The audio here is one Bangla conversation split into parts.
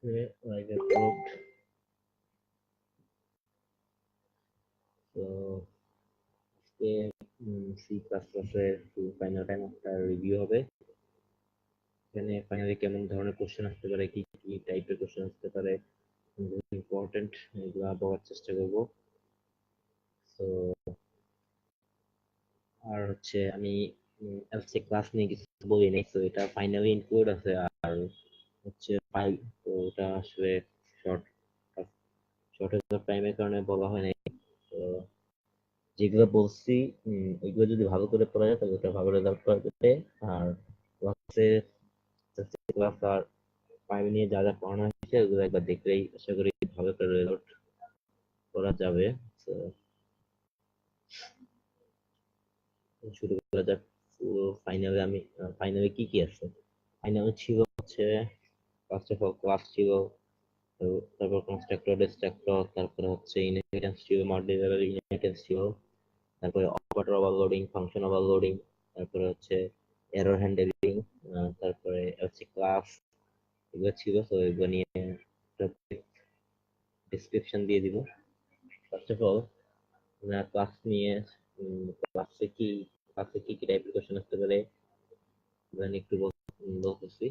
like approved. So C plus প্লাসের ফাইনাল টাইম একটা রিভিউ হবে। এখানে ফাইনালি কেমন ধরনের কোশ্চেন আসতে পারে, কি কি টাইপের কোশ্চেন আসতে পারে, ইম্পর্টেন্ট, এগুলো বলার চেষ্টা করব। তো আর হচ্ছে আমি এলসি ক্লাস নিয়ে কিছু বলি নাই, তো এটা ফাইনালি ইনক্লুড আছে। আর হচ্ছে ফাইল, তো এটা আসলে শর্ট শর্টেজ অফ টাইমের কারণে বলা হয় নাই। তো যেগুলো বলছি ওইগুলো যদি ভালো করে পড়া যায় তাহলে ওটা ভালো রেজাল্ট করা যাবে। আর ক্লাসে ক্লাস আর ফাইভ নিয়ে যা যা পড়ানো হয়েছে ওগুলো একবার দেখলেই আশা করি ভালো করে রেজাল্ট করা যাবে। তো শুরু করা যাক। ফাইনালে আমি ফাইনালে কি কি আছে, ফাইনালে ছিল হচ্ছে ফার্স্ট অফ অল ক্লাস ছিল, তো তারপর কনস্ট্রাক্টর ডিস্ট্রাক্টর, তারপরে হচ্ছে ইনহেরিটেন্স ছিল, মডিউলার ইনহেরিটেন্স ছিল, তারপরে অপারেটর ওভারলোডিং, ফাংশন ওভারলোডিং, তারপরে হচ্ছে এরর হ্যান্ডলিং, তারপরে হচ্ছে ক্লাস, এগুলো ছিল। তো এগুলো নিয়ে ডিসক্রিপশন দিয়ে দিব। ফার্স্ট অফ অল ক্লাস নিয়ে ক্লাসে কি ক্লাসে কি কি টাইপের কোশ্চেন আসতে পারে এগুলো নিয়ে একটু বলতেছি।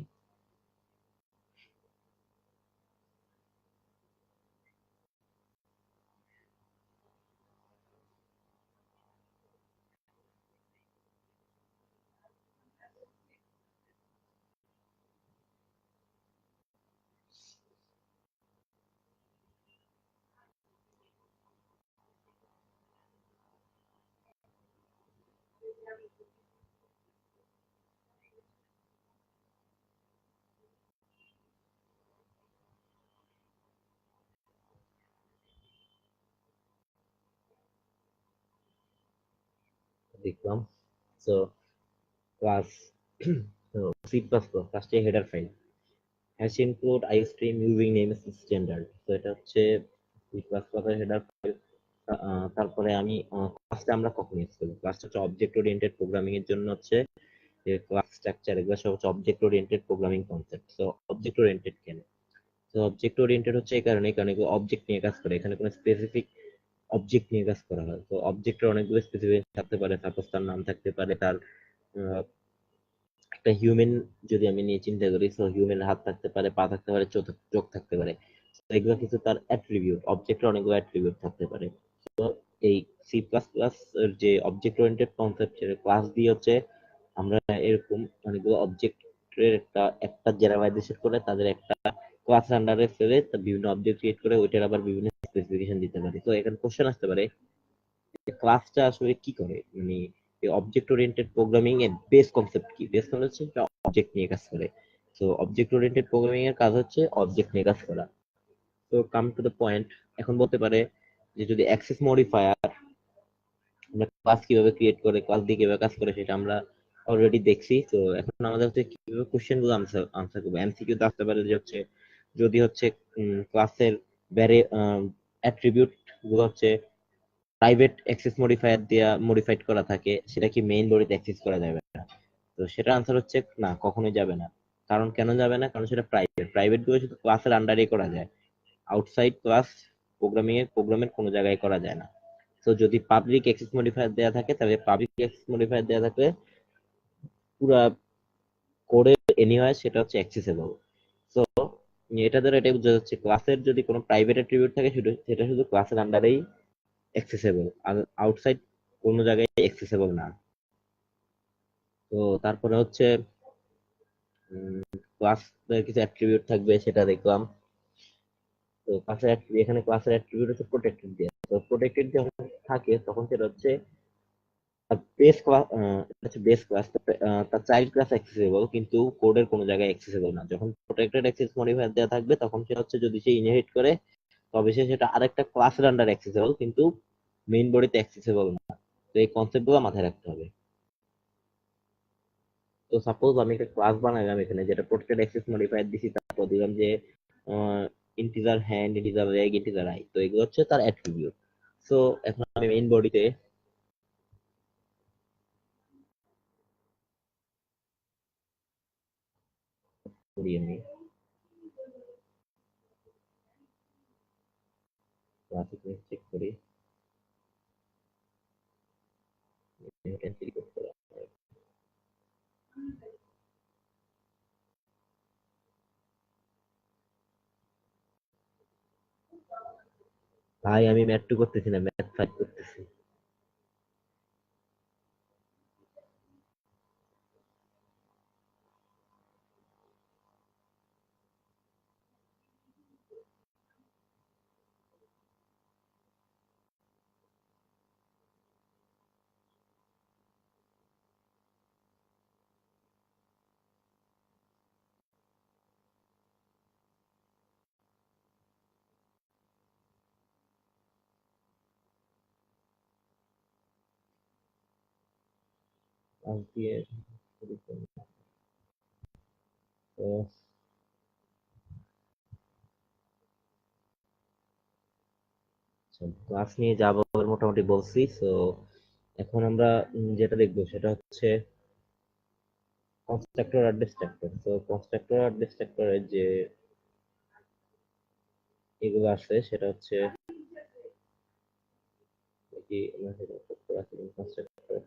দেখলাম। So class C plus plus ফার্স্টে header file hash include iostream using name standard. তো এটা হচ্ছে সি প্লাস প্লাসের হেডার ফাইল। তারপরে আমি ক্লাসটা আমরা কখন ইউজ করবো, ক্লাসটা হচ্ছে অবজেক্ট ওরিয়েন্টেড প্রোগ্রামিং এর জন্য হচ্ছে ক্লাস স্ট্রাকচার, এগুলো সব হচ্ছে অবজেক্ট ওরিয়েন্টেড প্রোগ্রামিং কনসেপ্ট। তো অবজেক্ট ওরিয়েন্টেড কেন? তো অবজেক্ট ওরিয়েন্টেড হচ্ছে এই কারণে, কারণ এগুলো অবজেক্ট নিয়ে কাজ করে, এখানে কোনো স্পেসিফিক অবজেক্ট নিয়ে কাজ করা হয়। তো অবজেক্টের অনেকগুলো স্পেসিফিক থাকতে পারে, সাপোজ তার নাম থাকতে পারে, তার একটা হিউম্যান যদি আমি নিয়ে চিন্তা করি, তো হিউম্যান হাত থাকতে পারে, পা থাকতে পারে, চোখ থাকতে পারে। এগুলো কিছু তার অ্যাট্রিবিউট, অবজেক্টের অনেকগুলো অ্যাট্রিবিউট থাকতে পারে। তো এই সি প্লাস প্লাস এর যে অবজেক্ট ওরিয়েন্টেড কনসেপ্ট, ক্লাস দিয়ে হচ্ছে আমরা এরকম অনেকগুলো অবজেক্টের একটা একটা জেনারেলাইজেশন করে তাদের একটা ক্লাস আন্ডারে ফেলে বিভিন্ন অবজেক্ট ক্রিয়েট করে ওইটার আবার বিভিন্ন স্পেসিফিকেশন দিতে পারি। তো এখানে কোশ্চেন আসতে পারে ক্লাসটা আসলে কি করে, মানে অবজেক্ট ওরিয়েন্টেড প্রোগ্রামিং এর বেস কনসেপ্ট কি? বেস কনসেপ্ট হচ্ছে অবজেক্ট নিয়ে কাজ করে। তো অবজেক্ট ওরিয়েন্টেড প্রোগ্রামিং এর কাজ হচ্ছে অবজেক্ট নিয়ে কাজ করা। তো কাম টু দ্য পয়েন্ট, এখন বলতে পারে যে যদি অ্যাক্সেস মডিফায়ার, আমরা ক্লাস কিভাবে ক্রিয়েট করে, ক্লাস দিয়ে কিভাবে কাজ করে সেটা আমরা অলরেডি দেখছি। তো এখন আমাদের হচ্ছে কিভাবে কোশ্চেন গুলো আনসার আনসার করবো। এমসিকিউ তে আসতে পারে যে হচ্ছে যদি হচ্ছে ক্লাসের ব্যারে অ্যাট্রিবিউট গুলো হচ্ছে প্রাইভেট অ্যাক্সেস মডিফায়ার দিয়া মডিফাইড করা থাকে, সেটা কি মেইন বডিতে অ্যাক্সেস করা যাবে না? তো সেটা আনসার হচ্ছে না, কখনোই যাবে না। কারণ কেন যাবে না? কারণ সেটা প্রাইভেট, প্রাইভেট গুলো শুধু ক্লাসের আন্ডারেই করা যায়, আউটসাইড ক্লাস প্রোগ্রামের কোনো জায়গায় করা যায় না। তো যদি পাবলিক অ্যাক্সেস মডিফায়ার দেওয়া থাকে, তাহলে পাবলিক অ্যাক্সেস মডিফায়ার দেওয়া থাকলে পুরা কোডে এনিওয়ে সেটা হচ্ছে অ্যাক্সেসেবল। তো এটা দ্বারা এটাই বোঝা যাচ্ছে ক্লাসের যদি কোনো প্রাইভেট অ্যাট্রিবিউট থাকে সেটা শুধু ক্লাসের আন্ডারেই অ্যাক্সেসেবল, আর আউটসাইড কোনো জায়গায় অ্যাক্সেসেবল না। তো তারপরে হচ্ছে ক্লাস কিছু অ্যাট্রিবিউট থাকবে সেটা দেখলাম। তো ক্লাসের এখানে ক্লাসের অ্যাট্রিবিউট হচ্ছে প্রোটেক্টেড দিয়ে, তো প্রোটেক্টেড যখন থাকে তখন সেটা হচ্ছে বেস ক্লাস, হচ্ছে বেস ক্লাস, তার চাইল্ড ক্লাস অ্যাক্সেসেবল কিন্তু কোডের কোনো জায়গায় অ্যাক্সেসেবল না। যখন প্রোটেক্টেড অ্যাক্সেস মডিফায়ার দেওয়া থাকবে তখন সেটা হচ্ছে যদি সে ইনহেরিট করে তবে সেটা আরেকটা ক্লাসের আন্ডার অ্যাক্সেসেবল কিন্তু মেইন বডিতে অ্যাক্সেসেবল না। তো এই কনসেপ্ট গুলো মাথায় রাখতে হবে। তো সাপোজ আমি একটা ক্লাস বানাইলাম এখানে, যেটা প্রোটেক্টেড অ্যাক্সেস মডিফায়ার দিছি, তারপর দিলাম যে integer hand, integer leg, integer I, তো এগুলো হচ্ছে তার অ্যাট্রিবিউট। সো এখন আমি মেইন বডিতে করি আমি গ্রাফিক চেক করি, এন্ট্রি করতে হবে। ভাই আমি ম্যাথ 2 করতেছি না, ম্যাথ 5 করতেছি। ক্লাস দিয়ে শুরু করব। তো ক্লাস নিয়ে যাবো মোটামুটি বলছি। তো এখন আমরা যেটা দেখবো সেটা হচ্ছে কনস্ট্রাক্টর আর ডিস্ট্রাক্টর। তো কনস্ট্রাক্টর আর ডিস্ট্রাক্টরের যে এগুলো আছে সেটা হচ্ছে কি কনস্ট্রাক্টর।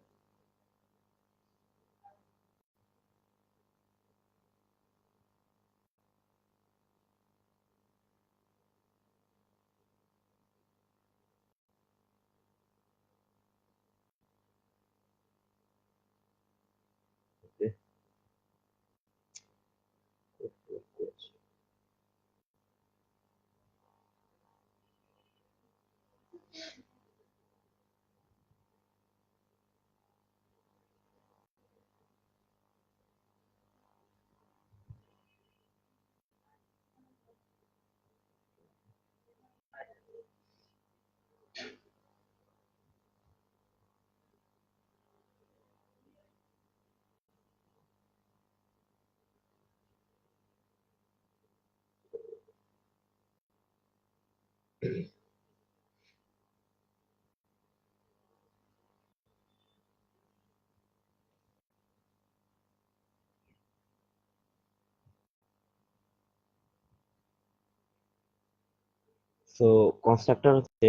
সো কনস্ট্রাক্টর হচ্ছে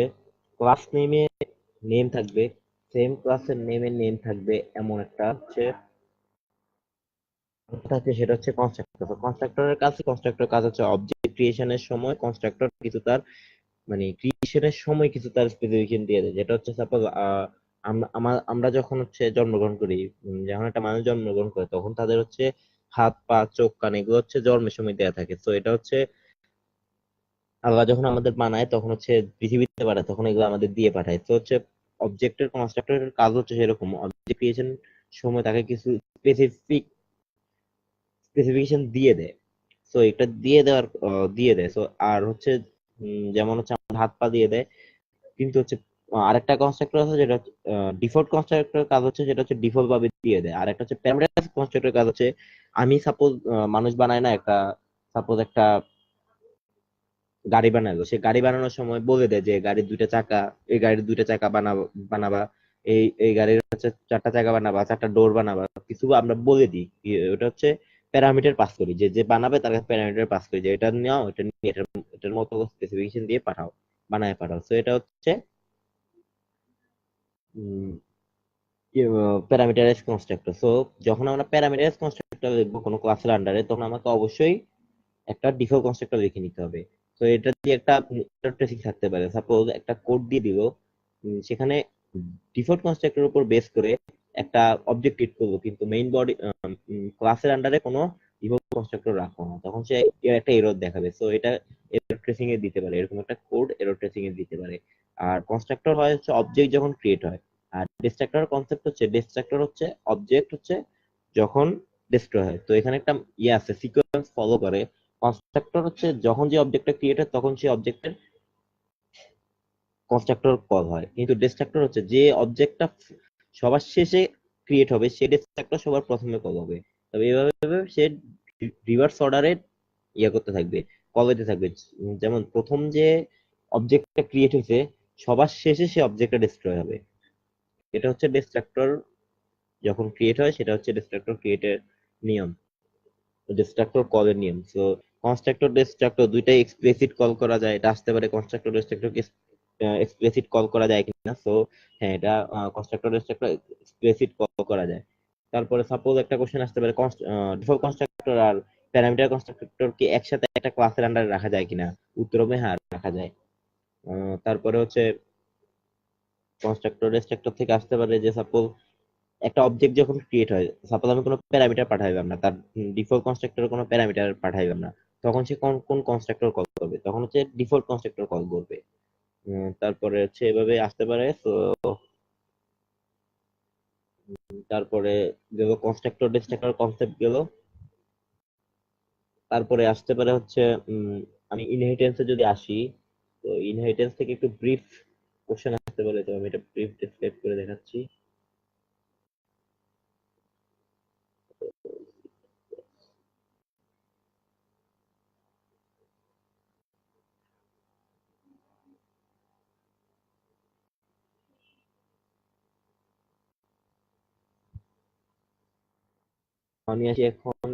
ক্লাস নেমে নেম থাকবে, সেম ক্লাসের নেমের নেম থাকবে এমন একটা হচ্ছে থাকে, সেটা হচ্ছে কনস্ট্রাক্টর। তো কনস্ট্রাক্টরের কাছে কনস্ট্রাক্টর কাজ হচ্ছে অবজেক্ট ক্রিয়েশনের সময় কনস্ট্রাক্টর কিছু তার মানে ক্রিয়েশনের সময় কিছু তার স্পেসিফিকেশন দিয়ে দেয়, যেটা হচ্ছে সাপোজ আমরা যখন হচ্ছে জন্মগ্রহণ করি, যখন একটা মানুষ জন্মগ্রহণ করে তখন তাদের হচ্ছে হাত পা চোখ কান এগুলো হচ্ছে জন্মের সময় দেয়া থাকে। তো এটা হচ্ছে আল্লাহ যখন আমাদের বানায় তখন হচ্ছে পৃথিবীতে পাঠায় তখন এগুলো আমাদের দিয়ে পাঠায়। তো হচ্ছে অবজেক্টের কনস্ট্রাক্টরের কাজ হচ্ছে সেরকম, অবজেক্ট ক্রিয়েশন সময় তাকে কিছু স্পেসিফিকেশন দিয়ে দেয়। তো এটা দিয়ে দেয়। তো আর হচ্ছে যেমন হচ্ছে আমাদের হাত পা দিয়ে দেয়, কিন্তু হচ্ছে আরেকটা কনস্ট্রাক্টর আছে যেটা ডিফল্ট কনস্ট্রাক্টর কাজ হচ্ছে যেটা হচ্ছে ডিফল্ট ভাবে দিয়ে দেয়। আর একটা হচ্ছে প্যারামিটারাইজ কনস্ট্রাক্টর কাজ হচ্ছে আমি সাপোজ মানুষ বানায় না একটা, সাপোজ একটা গাড়ি বানালো, সে গাড়ি বানানোর সময় বলে দেয় যে গাড়ির দুইটা চাকা, এই গাড়ির দুইটা চাকা বানাবা, এই এই গাড়ির হচ্ছে চারটা চাকা বানাবা, চারটা ডোর বানাবা, কিছু আমরা বলে দিই। ওটা হচ্ছে প্যারামিটার পাস করি, যে যে বানাবে তার কাছে প্যারামিটার পাস করি যে এটা নাও, এটা নিয়ে এটার মতো স্পেসিফিকেশন দিয়ে পাঠাও, বানায় পাঠাও। তো এটা হচ্ছে প্যারামিটারাইজ কনস্ট্রাক্টর। সো যখন আমরা প্যারামিটারাইজ কনস্ট্রাক্টর লিখবো কোনো ক্লাসের আন্ডারে তখন আমাকে অবশ্যই একটা ডিফল্ট কনস্ট্রাক্টর লিখে নিতে হবে। তো এটা দিয়ে একটা ট্রেসিং থাকতে পারে, সাপোজ একটা কোড দিয়ে দিল, সেখানে ডিফল্ট কনস্ট্রাক্টরের উপর বেস করে একটা অবজেক্ট ক্রিয়েট করবো, কিন্তু মেইন বডি ক্লাসের আন্ডারে কোনো ডিফল্ট কনস্ট্রাক্টর রাখবো না, তখন সে এর একটা এরর দেখাবে। সো এটা এরর ট্রেসিং এ দিতে পারে, এরকম একটা কোড এরর ট্রেসিং এ দিতে পারে। আর কনস্ট্রাক্টর হয় হচ্ছে অবজেক্ট যখন ক্রিয়েট হয়, আর ডিস্ট্রাক্টর কনসেপ্ট হচ্ছে ডিস্ট্রাক্টর হচ্ছে অবজেক্ট হচ্ছে যখন ডিস্ট্রয় হয়। তো এখানে একটা ইয়ে আছে, সিকোয়েন্স ফলো করে। কনস্ট্রাক্টর হচ্ছে যখন যে অবজেক্টটা ক্রিয়েট হয় তখন সেই অবজেক্টের কনস্ট্রাক্টর কল হয়, কিন্তু ডিস্ট্রাক্টর হচ্ছে যে অবজেক্টটা সবার শেষে ক্রিয়েট হবে সেই ডিস্ট্রাক্টর সবার প্রথমে কল হবে। তবে এইভাবে সে রিভার্স অর্ডারে ইয়ে করতে থাকবে, কল দিতে থাকবে। যেমন প্রথম যে অবজেক্টটা ক্রিয়েট হয়েছে সবার শেষে সে অবজেক্টটা ডিস্ট্রয় হবে। এটা হচ্ছে ডিস্ট্রাক্টর যখন ক্রিয়েট হয়, সেটা হচ্ছে ডিস্ট্রাক্টর ক্রিয়েটের নিয়ম, ডিস্ট্রাক্টর কলের নিয়ম। সো কনস্ট্রাক্টর ডিস্ট্রাক্টর দুইটাই এক্সপ্লিসিট কল করা যায়, এটা আসতে পারে কনস্ট্রাক্টর ডিস্ট্রাক্টর এক্সপ্লিসিট কল করা যায় কিনা। সো হ্যাঁ, এটা কনস্ট্রাক্টর ডিস্ট্রাক্টর এক্সপ্লিসিট কল করা যায়। তারপরে সাপোজ একটা কোশ্চেন আসতে পারে, ডিফল্ট কনস্ট্রাক্টর আর প্যারামিটার কনস্ট্রাক্টর কি একসাথে একটা ক্লাসের আন্ডারে রাখা যায় কিনা? উত্তর হবে হ্যাঁ, রাখা যায়। তারপরে হচ্ছে কনস্ট্রাক্টর ডিস্ট্রাক্টর থেকে আসতে পারে যে সাপোজ একটা অবজেক্ট যখন ক্রিয়েট হয়, সাপোজ আমি কোনো প্যারামিটার পাঠাইলাম না, তার ডিফল্ট কনস্ট্রাক্টরে কোনো প্যারামিটার পাঠাইলাম না, তখন সে কোন কোন কনস্ট্রাক্টর কল করবে? তখন হচ্ছে ডিফল্ট কনস্ট্রাক্টর কল করবে। তারপরে হচ্ছে এভাবে আসতে পারে। তো তারপরে গেল কনস্ট্রাক্টর ডিস্ট্রাক্টর কনসেপ্ট গেল। তারপরে আসতে পারে হচ্ছে আমি ইনহেরিটেন্সে যদি আসি, তো ইনহেরিটেন্স থেকে একটু ব্রিফ কোশ্চেন আসতে পারে, তো আমি এটা ব্রিফ ডিসক্রাইব করে দেখাচ্ছি। আমি আসি এখন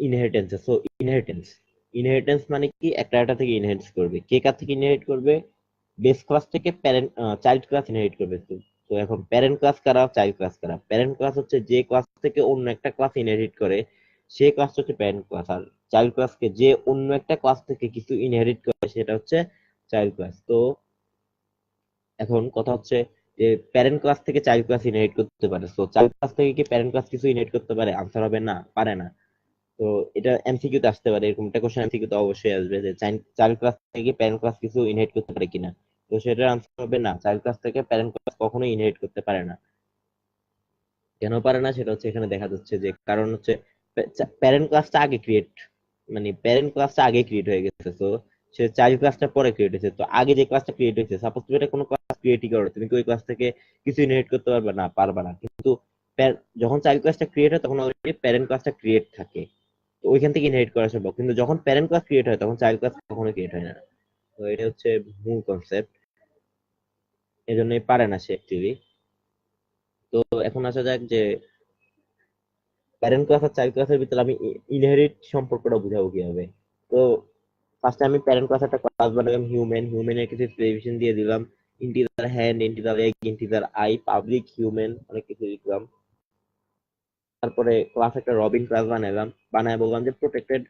ইনহেরিটেন্স। সো ইনহেরিটেন্স ইনহেরিটেন্স মানে কি? একটা একটা থেকে ইনহেরিট করবে। কে কার থেকে ইনহেরিট করবে? বেস ক্লাস থেকে প্যারেন্ট চাইল্ড ক্লাস ইনহেরিট করবে। তো তো এখন প্যারেন্ট ক্লাস কারা, চাইল্ড ক্লাস কারা? প্যারেন্ট ক্লাস হচ্ছে যে ক্লাস থেকে অন্য একটা ক্লাস ইনহেরিট করে, সেই ক্লাস হচ্ছে প্যারেন্ট ক্লাস। আর চাইল্ড ক্লাসকে যে অন্য একটা ক্লাস থেকে কিছু ইনহেরিট করে, সেটা হচ্ছে চাইল্ড ক্লাস। তো এখন কথা হচ্ছে যে প্যারেন্ট ক্লাস থেকে চাইল্ড ক্লাস ইনহেরিট করতে পারে। তো চাইল্ড ক্লাস থেকে কি প্যারেন্ট ক্লাস কিছু ইনহেরিট করতে পারে? আনসার হবে না, পারে না। তো এটা এমসিকিউ তে আসতে পারে, এরকম একটা কোশ্চেন এমসিকিউ তে অবশ্যই আসবে যে চাইল্ড ক্লাস থেকে প্যারেন্ট ক্লাস কিছু ইনহেরিট করতে পারে কিনা। তো সেটার আনসার হবে না, চাইল্ড ক্লাস থেকে প্যারেন্ট ক্লাস কখনোই ইনহেরিট করতে পারে না। কেন পারে না সেটা হচ্ছে এখানে দেখা যাচ্ছে, যে কারণ হচ্ছে প্যারেন্ট ক্লাসটা আগে ক্রিয়েট, মানে প্যারেন্ট ক্লাসটা আগে ক্রিয়েট হয়ে গেছে। তো সে চাইল্ড ক্লাসটা পরে ক্রিয়েট হয়েছে। তো আগে যে ক্লাসটা ক্রিয়েট হয়েছে, সাপোজ তুমি এটা কোনো ক্লাস ক্রিয়েটই করো, তুমি কি ওই ক্লাস থেকে কিছু ইনহেরিট করতে পারবে না? পারবে না। কিন্তু যখন চাইল্ড ক্লাসটা ক্রিয়েট হয়, তখন অলরেডি প্যারেন্ট ক্লাসটা ক্রিয়েট থাকে, তো ওইখান থেকে ইনহেরিট করা সম্ভব। কিন্তু যখন প্যারেন্ট ক্লাস ক্রিয়েট হয়, তখন চাইল্ড ক্লাস কখনো ক্রিয়েট হয় না। তো এটা হচ্ছে মূল কনসেপ্ট, এই জন্যই পারে না সে অ্যাকচুয়ালি। তো এখন আসা যাক যে প্যারেন্ট ক্লাস আর চাইল্ড ক্লাসের ভিতরে আমি ইনহেরিট সম্পর্কটা বুঝাবো কিভাবে। তো ফার্স্টে আমি প্যারেন্ট ক্লাস একটা ক্লাস বানালাম হিউম্যান, হিউম্যানের কিছু স্পেসিফিকেশন দিয়ে দিলাম, integer hand, integer leg, integer I, public human, অনেক কিছু লিখলাম। তারপরে ক্লাস একটা রবিন ক্লাস বানালাম, বানায় বললাম যে protected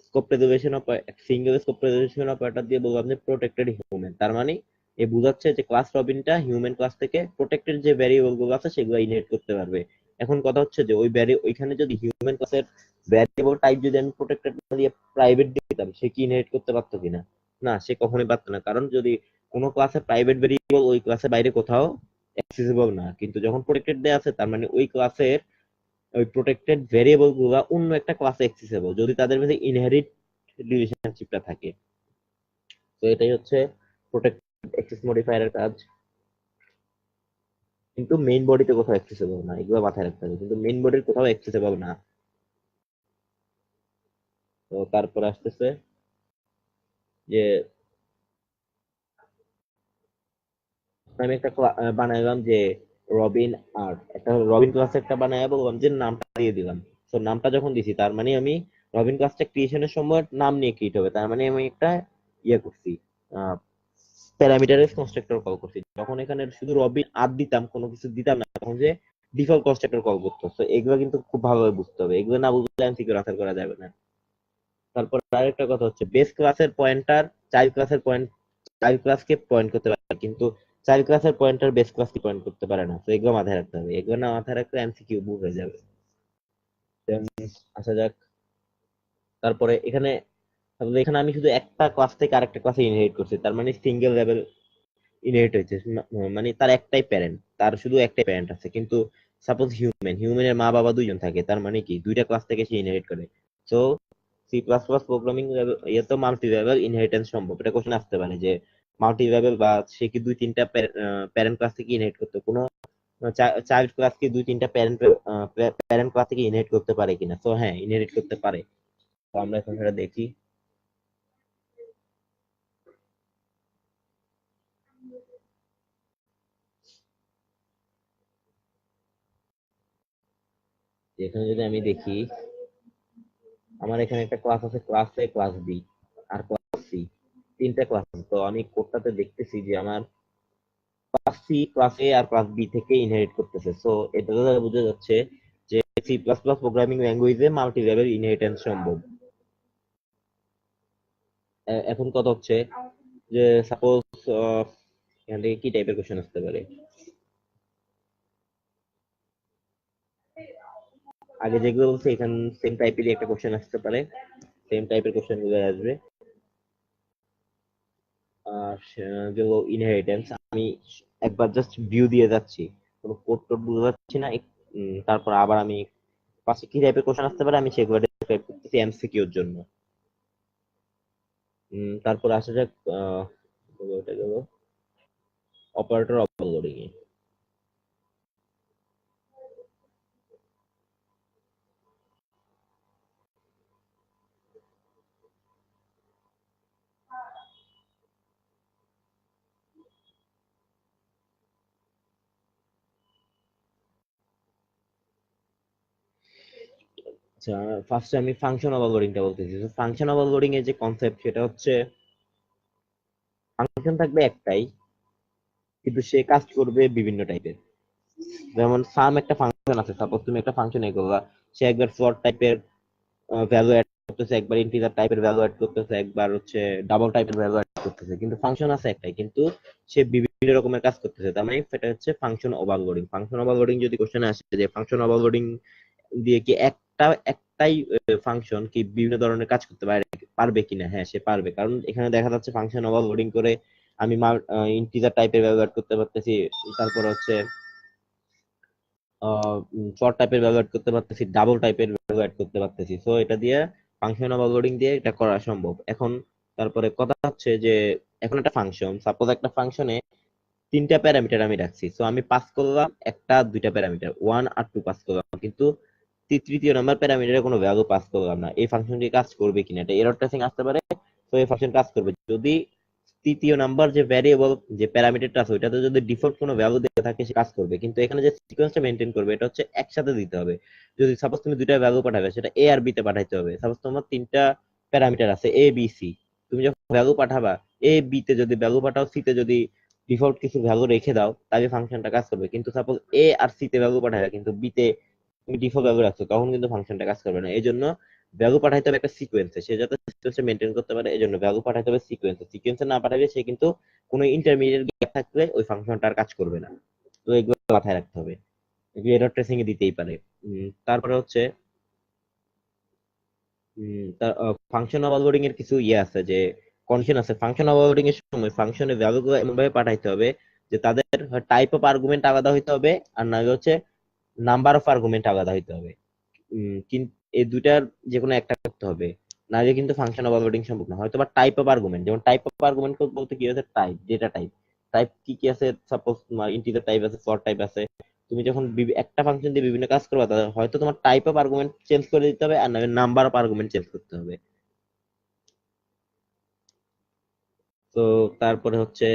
scope resolution of single scope resolution operator দিয়ে বললাম যে প্রোটেক্টেড হিউম্যান। তার মানে এ বোঝাচ্ছে যে ক্লাস রবিনটা হিউম্যান ক্লাস থেকে প্রোটেক্টেড যে ভ্যারিয়েবল গুলো আছে সেগুলো ইনহেরিট করতে পারবে। এখন কথা হচ্ছে যে ওইখানে যদি হিউম্যান ক্লাসের ভ্যারিয়েবল টাইপ যদি আমি প্রোটেক্টেড না দিয়ে প্রাইভেট দিয়ে দিতাম, সে কি ইনহেরিট করতে পারতো কিনা? না, সে কখনোই পারতো না। কারণ যদি কোনো ক্লাসে প্রাইভেট ভ্যারিয়েবল ওই ক্লাসের বাইরে কোথাও অ্যাক্সেসিবল না, কিন্তু যখন প্রোটেক্টেড দেয়া আছে, তার মানে ওই ক্লাসের ওই প্রোটেক্টেড ভেরিয়েবল গুলা অন্য একটা ক্লাসে অ্যাক্সেসিবল, যদি তাদের মধ্যে ইনহেরিট রিলেশনশিপটা থাকে। তো এটাই হচ্ছে প্রোটেক্টেড অ্যাক্সেস মডিফায়ারের কাজ। কিন্তু মেইন বডিতে কোথাও অ্যাক্সেসিবল না, এগুলো মাথায় রাখতে হবে, কিন্তু মেইন বডির কোথাও অ্যাক্সেসিবল না। তো তারপর আসতেছে যে আমি একটা বানাইলাম যে রবিন আর একটা রবিন ক্লাস একটা বানায় বললাম যে নামটা দিয়ে দিলাম। তো নামটা যখন দিছি, তার মানে আমি রবিন ক্লাসটা ক্রিয়েশনের সময় নাম নিয়ে ক্রিয়েট হবে, তার মানে আমি একটা ইয়ে করছি, প্যারামিটারাইজ কনস্ট্রাক্টর কল করছি। যখন এখানে শুধু রবিন আর দিতাম, কোনো কিছু দিতাম না, তখন যে ডিফল্ট কনস্ট্রাক্টর কল করতো। তো এগুলো কিন্তু খুব ভালোভাবে বুঝতে হবে, এগুলো না বুঝলে এমসিকিউ আনসার করা যাবে না। তারপর আরেকটা কথা হচ্ছে বেস ক্লাসের পয়েন্টার চাইল্ড ক্লাসের পয়েন্ট চাইল্ড ক্লাসকে পয়েন্ট করতে পারে, কিন্তু চাইল্ড ক্লাসের পয়েন্টার বেস ক্লাসকে পয়েন্ট করতে পারে না। তো এগুলো মাথায় রাখতে হবে, এগুলো না মাথায় রাখলে এমসিকিউ ভুল হয়ে যাবে। Then আসা যাক। তারপরে এখানে এখানে আমি শুধু একটা ক্লাস থেকে আরেকটা ক্লাসে ইনহেরিট করছি, তার মানে সিঙ্গেল লেভেল ইনহেরিট হয়েছে। মানে তার একটাই প্যারেন্ট, তার শুধু একটাই প্যারেন্ট আছে। কিন্তু সাপোজ হিউম্যানের মা বাবা দুইজন থাকে, তার মানে কি দুইটা ক্লাস থেকে সে ইনহেরিট করে। So C plus plus programming ইয়ে তো মাল্টি লেভেল ইনহেরিটেন্স সম্ভব। এটা কোশ্চেন আসতে পারে যে মাল্টি লেভেল বা সে কি দুই তিনটা প্যারেন্ট ক্লাস থেকে ইনহেরিট করতে, কোনো চাইল্ড ক্লাস কি দুই তিনটা প্যারেন্ট ক্লাস থেকে ইনহেরিট করতে পারে কিনা? তো হ্যাঁ, ইনহেরিট করতে পারে। তো আমরা এখন সেটা দেখি। এখানে যদি আমি দেখি, আমার এখানে একটা ক্লাস আছে, ক্লাস এ ক্লাস বি। আর ক্লাস সি, তিনটা ক্লাস। তো আমি কোডটাতে দেখতেছি যে আমার ক্লাস সি, ক্লাস এ আর ক্লাস বি থেকে ইনহেরিট করতেছে। সো এটা দ্বারা বোঝা যাচ্ছে যে সি প্লাস প্লাস প্রোগ্রামিং ল্যাঙ্গুয়েজে মাল্টি লেভেল ইনহেরিটেন্স সম্ভব। এখন কথা হচ্ছে যে সাপোজ এখান থেকে কি টাইপের কোশ্চেন আসতে পারে। আগে যেগুলো বলছে এখান সেম টাইপেরই একটা কোশ্চেন আসতে পারে, সেম টাইপের কোশ্চেন গুলো আসবে। আর যেগুলো ইনহেরিটেন্স, আমি একবার জাস্ট ভিউ দিয়ে যাচ্ছি, কোনো কোড টোড বুঝতে পারছি না। তারপর আবার আমি পাশে কি টাইপের কোশ্চেন আসতে পারে আমি সেগুলো ডেসক্রাইব করতেছি এমসিকিউর জন্য। তারপর আসা যাক ওটা গেল অপারেটর ওভারলোডিং এ। আচ্ছা, ফার্স্টে আমি ফাংশন ওভারলোডিংটা বলতেছি। ফাংশন ওভারলোডিং এর যে কনসেপ্ট সেটা হচ্ছে ফাংশন থাকবে একটাই, কিন্তু সে কাজ করবে বিভিন্ন টাইপের। যেমন সাম একটা ফাংশন আছে, সাপোজ তুমি একটা ফাংশন এ করবা, সে একবার ফ্লোট টাইপের ভ্যালু অ্যাড করতেছে, একবার ইন্টিজার টাইপের ভ্যালু অ্যাড করতেছে, একবার হচ্ছে ডাবল টাইপের ভ্যালু অ্যাড করতেছে, কিন্তু ফাংশন আছে একটাই, কিন্তু সে বিভিন্ন রকমের কাজ করতেছে। তার মানে সেটা হচ্ছে ফাংশন ওভারলোডিং। ফাংশন ওভারলোডিং যদি কোশ্চেনে আসে যে ফাংশন ওভারলোডিং দিয়ে কি একটাই ফাংশন কি বিভিন্ন ধরনের কাজ করতে পারবে কিনা, হ্যাঁ সে পারবে। কারণ এখানে দেখা যাচ্ছে ফাংশন ওভারলোডিং করে আমি ইন্টিজার টাইপের ভ্যালু অ্যাড করতে পারতেছি, তারপর হচ্ছে শর্ট টাইপের ভ্যালু অ্যাড করতে পারতেছি, ডাবল টাইপের ভ্যালু অ্যাড করতে পারতেছি। সো এটা দিয়ে ফাংশন ওভারলোডিং দিয়ে এটা করা সম্ভব। এখন তারপরে কথা হচ্ছে যে এখন একটা ফাংশন, সাপোজ একটা ফাংশনে তিনটা প্যারামিটার আমি রাখছি। সো আমি পাস করলাম একটা দুইটা প্যারামিটার, ওয়ান আর টু পাস করলাম, কিন্তু তৃতীয় নাম্বার প্যারামিটারে কোনো ভ্যালু পাস করলাম না। এই ফাংশনটি কাজ করবে কিনা, এটা এরর ট্রেসিং আসতে পারে। তো এই ফাংশন কাজ করবে যদি তৃতীয় নাম্বার যে ভ্যারিয়েবল যে প্যারামিটারটা আছে ওইটাতে যদি ডিফল্ট কোনো ভ্যালু দেওয়া থাকে সে কাজ করবে। কিন্তু এখানে যে সিকোয়েন্সটা মেনটেন করবে এটা হচ্ছে একসাথে দিতে হবে। যদি সাপোজ তুমি দুইটা ভ্যালু পাঠাবে সেটা এ আর বি তে পাঠাইতে হবে। সাপোজ তোমার তিনটা প্যারামিটার আছে এ বি সি, তুমি যখন ভ্যালু পাঠাবা এ বি তে যদি ভ্যালু পাঠাও, সি তে যদি ডিফল্ট কিছু ভ্যালু রেখে দাও, তাহলে ফাংশনটা কাজ করবে। কিন্তু সাপোজ এ আর সি তে ভ্যালু পাঠাবে কিন্তু বি তে তুমি ডিফল্ট ভ্যালু রাখছো, তখন কিন্তু ফাংশনটা কাজ করবে না। এই জন্য ভ্যালু পাঠাইতে হবে একটা সিকোয়েন্সে, সে যাতে সিকোয়েন্সে মেনটেন করতে পারে এই জন্য ভ্যালু পাঠাইতে হবে সিকোয়েন্সে। সিকোয়েন্সে না পাঠাবে সে কিন্তু কোনো ইন্টারমিডিয়েট গ্যাপ থাকলে ওই ফাংশনটা আর কাজ করবে না। তো এগুলো মাথায় রাখতে হবে, এগুলো এরর ট্রেসিং এ দিতেই পারে। তারপরে হচ্ছে ফাংশন ওভারলোডিং এর কিছু ইয়ে আছে যে কন্ডিশন আছে। ফাংশন ওভারলোডিং এর সময় ফাংশনের ভ্যালু গুলো এমন ভাবে পাঠাইতে হবে যে তাদের টাইপ অফ আর্গুমেন্ট আলাদা হইতে হবে, আর না হচ্ছে নাম্বার অফ আর্গুমেন্ট আলাদা হইতে হবে। কিন্তু এই দুইটার যে কোনো একটা করতে হবে, না হলে কিন্তু ফাংশন ওভারলোডিং সম্ভব না। হয়তো বা টাইপ অফ আর্গুমেন্ট, যেমন টাইপ অফ আর্গুমেন্ট বলতে কি আছে, টাইপ, ডেটা টাইপ। টাইপ কি কি আছে, সাপোজ তোমার ইন্টিজার টাইপ আছে, ফ্লোট টাইপ আছে। তুমি যখন একটা ফাংশন দিয়ে বিভিন্ন কাজ করবা তাহলে হয়তো তোমার টাইপ অফ আর্গুমেন্ট চেঞ্জ করে দিতে হবে, আর না নাম্বার অফ আর্গুমেন্ট চেঞ্জ করতে হবে। তো তারপরে হচ্ছে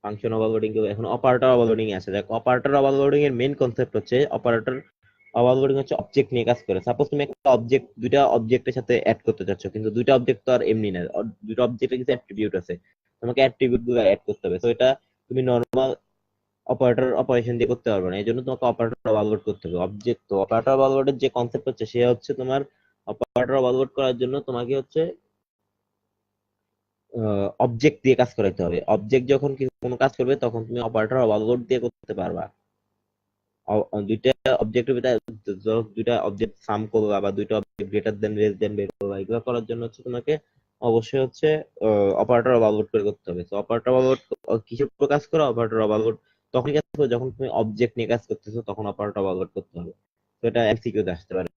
ফাংশন ওভারলোডিং। এখন অপারেটর ওভারলোডিং এ আসা যাক। অপারেটর ওভারলোডিং এর মেইন কনসেপ্ট হচ্ছে অপারেটর ওভারলোডিং হচ্ছে অবজেক্ট নিয়ে কাজ করে। সাপোজ তুমি একটা অবজেক্ট দুইটা অবজেক্টের সাথে অ্যাড করতে চাচ্ছ, কিন্তু দুইটা অবজেক্ট তো আর এমনি না, দুইটা অবজেক্টের কিছু অ্যাট্রিবিউট আছে, তোমাকে অ্যাট্রিবিউট গুলো অ্যাড করতে হবে। তো এটা তুমি নর্মাল অপারেটর অপারেশন দিয়ে করতে পারবে না, এই জন্য তোমাকে অপারেটর ওভারলোড করতে হবে। অবজেক্ট তো অপারেটর ওভারলোডের যে কনসেপ্ট হচ্ছে সে হচ্ছে তোমার অপারেটর ওভারলোড করার জন্য তোমাকে হচ্ছে অবজেক্ট দিয়ে কাজ করাইতে হবে। অবজেক্ট যখন কোনো কাজ করবে তখন তুমি অপারেটর ওভারলোড দিয়ে করতে পারবা। দুইটা অবজেক্টের ভিতরে দুইটা অবজেক্ট সাম করবা বা দুইটা object greater than less than বের করবা, এগুলো করার জন্য হচ্ছে তোমাকে অবশ্যই হচ্ছে অপারেটর ওভারলোড করে করতে হবে। তো অপারেটর ওভারলোড কিসের উপর কাজ করো, অপারেটর ওভারলোড তখনই কাজ করবে যখন তুমি অবজেক্ট নিয়ে কাজ করতেছো, তখন অপারেটর ওভারলোড করতে হবে। তো এটা এমসিকিউ তে আসতে পারে।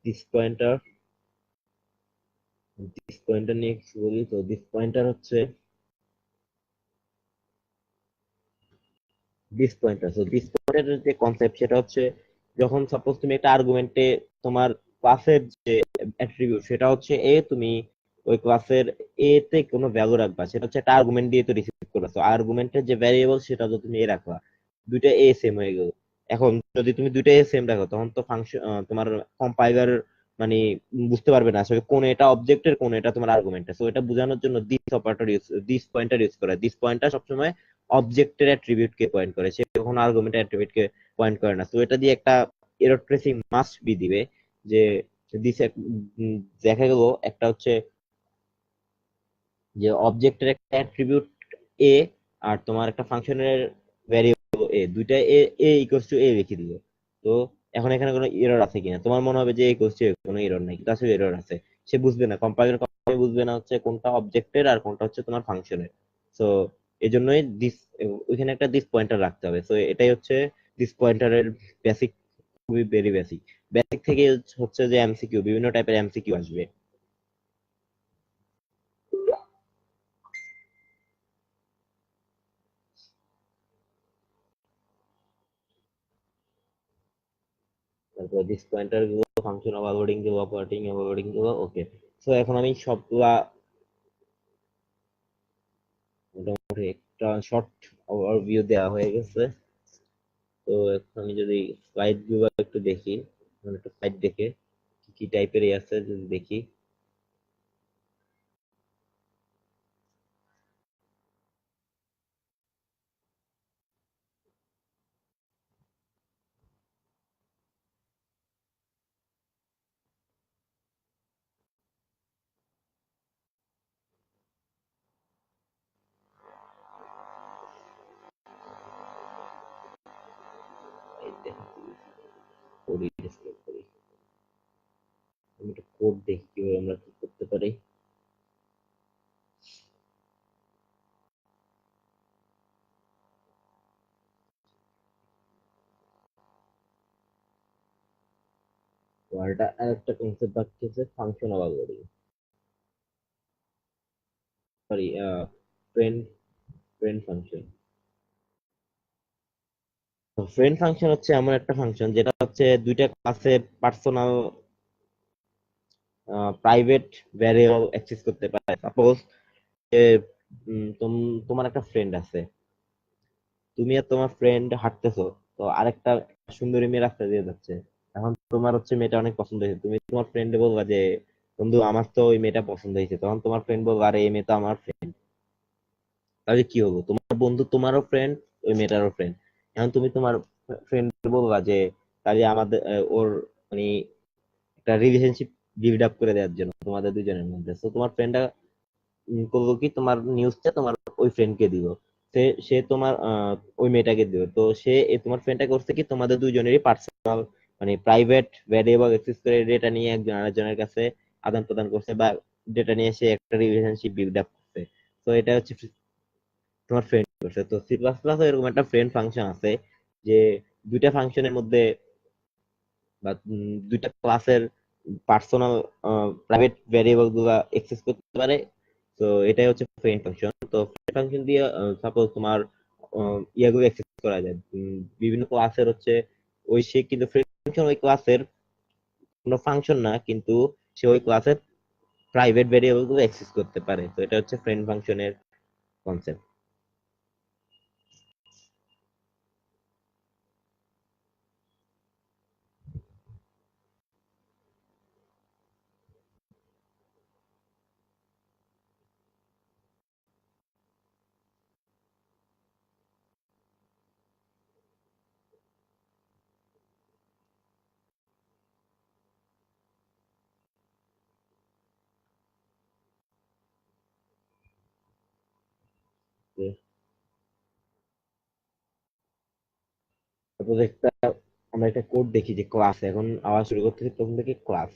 দিস পয়েন্টার, দিস পয়েন্টার নিয়ে কিছু বলি। তো দিস পয়েন্টার হচ্ছে দিস পয়েন্টার, তো দিস পয়েন্টারের যে কনসেপ্ট সেটা হচ্ছে, যখন সাপোজ তুমি একটা আর্গুমেন্টে তোমার ক্লাসের যে অ্যাট্রিবিউট সেটা হচ্ছে এ, তুমি ওই ক্লাসের এ তে কোনো ভ্যালু রাখবা, সেটা হচ্ছে একটা আর্গুমেন্ট দিয়ে তো রিসিভ করবা, তো আর্গুমেন্টের যে ভ্যারিয়েবল সেটা তো তুমি এ রাখবা, দুইটা এ সেম হয়ে গেল। এখন যদি তুমি দুইটা এ সেম রাখো তখন তো ফাংশন, তোমার কম্পাইলার মানে বুঝতে পারবে না আসলে কোন এটা অবজেক্টের কোন এটা তোমার আর্গুমেন্টের। তো এটা বোঝানোর জন্য this operator use, this pointer use করে। দিস পয়েন্টার সবসময় অবজেক্টের অ্যাট্রিবিউট কে পয়েন্ট করে, সে কখনো আর্গুমেন্টের অ্যাট্রিবিউট কে পয়েন্ট করে না। তো এটা দিয়ে একটা এরর ট্রেসিং মাস্ট বি দিবে যে দিস, দেখা গেল একটা হচ্ছে যে অবজেক্টের একটা অ্যাট্রিবিউট এ, আর তোমার একটা ফাংশনের ভ্যারিয়েবল এ, দুইটা এ, এ ইকুয়ালস টু এ লিখে দিল। তো এখন এখানে কোনো এরর আছে কিনা, তোমার মনে হবে যে ইকুয়ালস টু কোনো এরর নাই, কিন্তু আসলে এরর আছে। সে বুঝবে না, কম্পাইলার কখনোই বুঝবে না হচ্ছে কোনটা অবজেক্টের আর কোনটা হচ্ছে তোমার ফাংশনের। তো এই জন্যই দিস, ওইখানে একটা দিস পয়েন্টার রাখতে হবে। তো এটাই হচ্ছে দিস পয়েন্টারের বেসিক, খুবই ভেরি বেসিক। বেসিক থেকে হচ্ছে যে এমসিকিউ, বিভিন্ন টাইপের এমসিকিউ আসবে। তারপর দিস পয়েন্টার গুলো, ফাংশন ওভারলোডিং গুলো, অপারেটিং ওভারলোডিং গুলো, ওকে। তো এখন আমি সবগুলা মোটামুটি একটা শর্ট ওভারভিউ দেওয়া হয়ে গেছে। তো এখন আমি যদি স্লাইড গুলো একটু দেখি, মানে একটা স্লাইড দেখে কি কি টাইপের আছে যদি দেখি। এই দেখি, করি ডিসপ্লে করি, আমি একটা কোড দেখি কিভাবে আমরা কি করতে পারি। তো আরেকটা কনসেপ্ট বাকি আছে, function overloading, sorry, friend friend function. Friend function হচ্ছে এমন একটা ফাংশন যেটা হচ্ছে দুইটা ক্লাসের পার্সোনাল প্রাইভেট ভ্যারিয়েবল অ্যাক্সেস করতে পারে। সাপোজ তোমার একটা ফ্রেন্ড আছে, তুমি আর তোমার ফ্রেন্ড হাঁটতেছো, তো আরেকটা সুন্দরী মেয়ে রাস্তা দিয়ে যাচ্ছে। এখন তোমার হচ্ছে মেয়েটা অনেক পছন্দ হয়েছে, তুমি তোমার ফ্রেন্ডে বলবা যে বন্ধু আমার তো ওই মেয়েটা পছন্দ হয়েছে, তখন তোমার ফ্রেন্ড বলবা আরে এই মেয়ে তো আমার ফ্রেন্ড। তাহলে কি হবো, তোমার বন্ধু তোমারও ফ্রেন্ড, ওই মেয়েটারও ফ্রেন্ড। এখন তুমি তোমার ফ্রেন্ড বলবা যে তাহলে আমাদের ওর মানে একটা রিলেশনশিপ বিল্ড আপ করে দেওয়ার জন্য তোমাদের দুজনের মধ্যে। তো তোমার ফ্রেন্ডটা করবো কি, তোমার নিউজটা তোমার ওই ফ্রেন্ডকে দিল, সে সে তোমার ওই মেয়েটাকে দিল। তো সে তোমার ফ্রেন্ডটা করছে কি, তোমাদের দুইজনেরই পার্সোনাল মানে প্রাইভেট ভ্যারিয়েবল অ্যাক্সেস করে ডেটা নিয়ে একজন আরেকজনের কাছে আদান প্রদান করছে, বা ডেটা নিয়ে সে একটা রিলেশনশিপ বিল্ড আপ করছে। তো এটা হচ্ছে তোমার ফ্রেন্ড করছে। তো সি প্লাস প্লাস এরকম একটা ফ্রেন্ড ফাংশন আছে, যে দুইটা ফাংশনের মধ্যে বা দুইটা ক্লাসের পার্সোনাল প্রাইভেট ভ্যারিয়েবল গুলা এক্সেস করতে পারে। তো এটাই হচ্ছে ফ্রেন্ড ফাংশন। তো ফ্রেন্ড ফাংশন দিয়ে সাপোজ তোমার ইয়াগুলো এক্সেস করা যায়, বিভিন্ন ক্লাসের হচ্ছে ওই, সে কিন্তু ফ্রেন্ড ফাংশন ওই ক্লাসের কোনো ফাংশন না, কিন্তু সে ওই ক্লাসের প্রাইভেট ভ্যারিয়েবল গুলো এক্সেস করতে পারে। তো এটা হচ্ছে ফ্রেন্ড ফাংশনের কনসেপ্ট। সাপোজ একটা, আমরা একটা কোড দেখি যে ক্লাস, এখন আওয়াজ শুরু করতেছি প্রথম থেকে ক্লাস।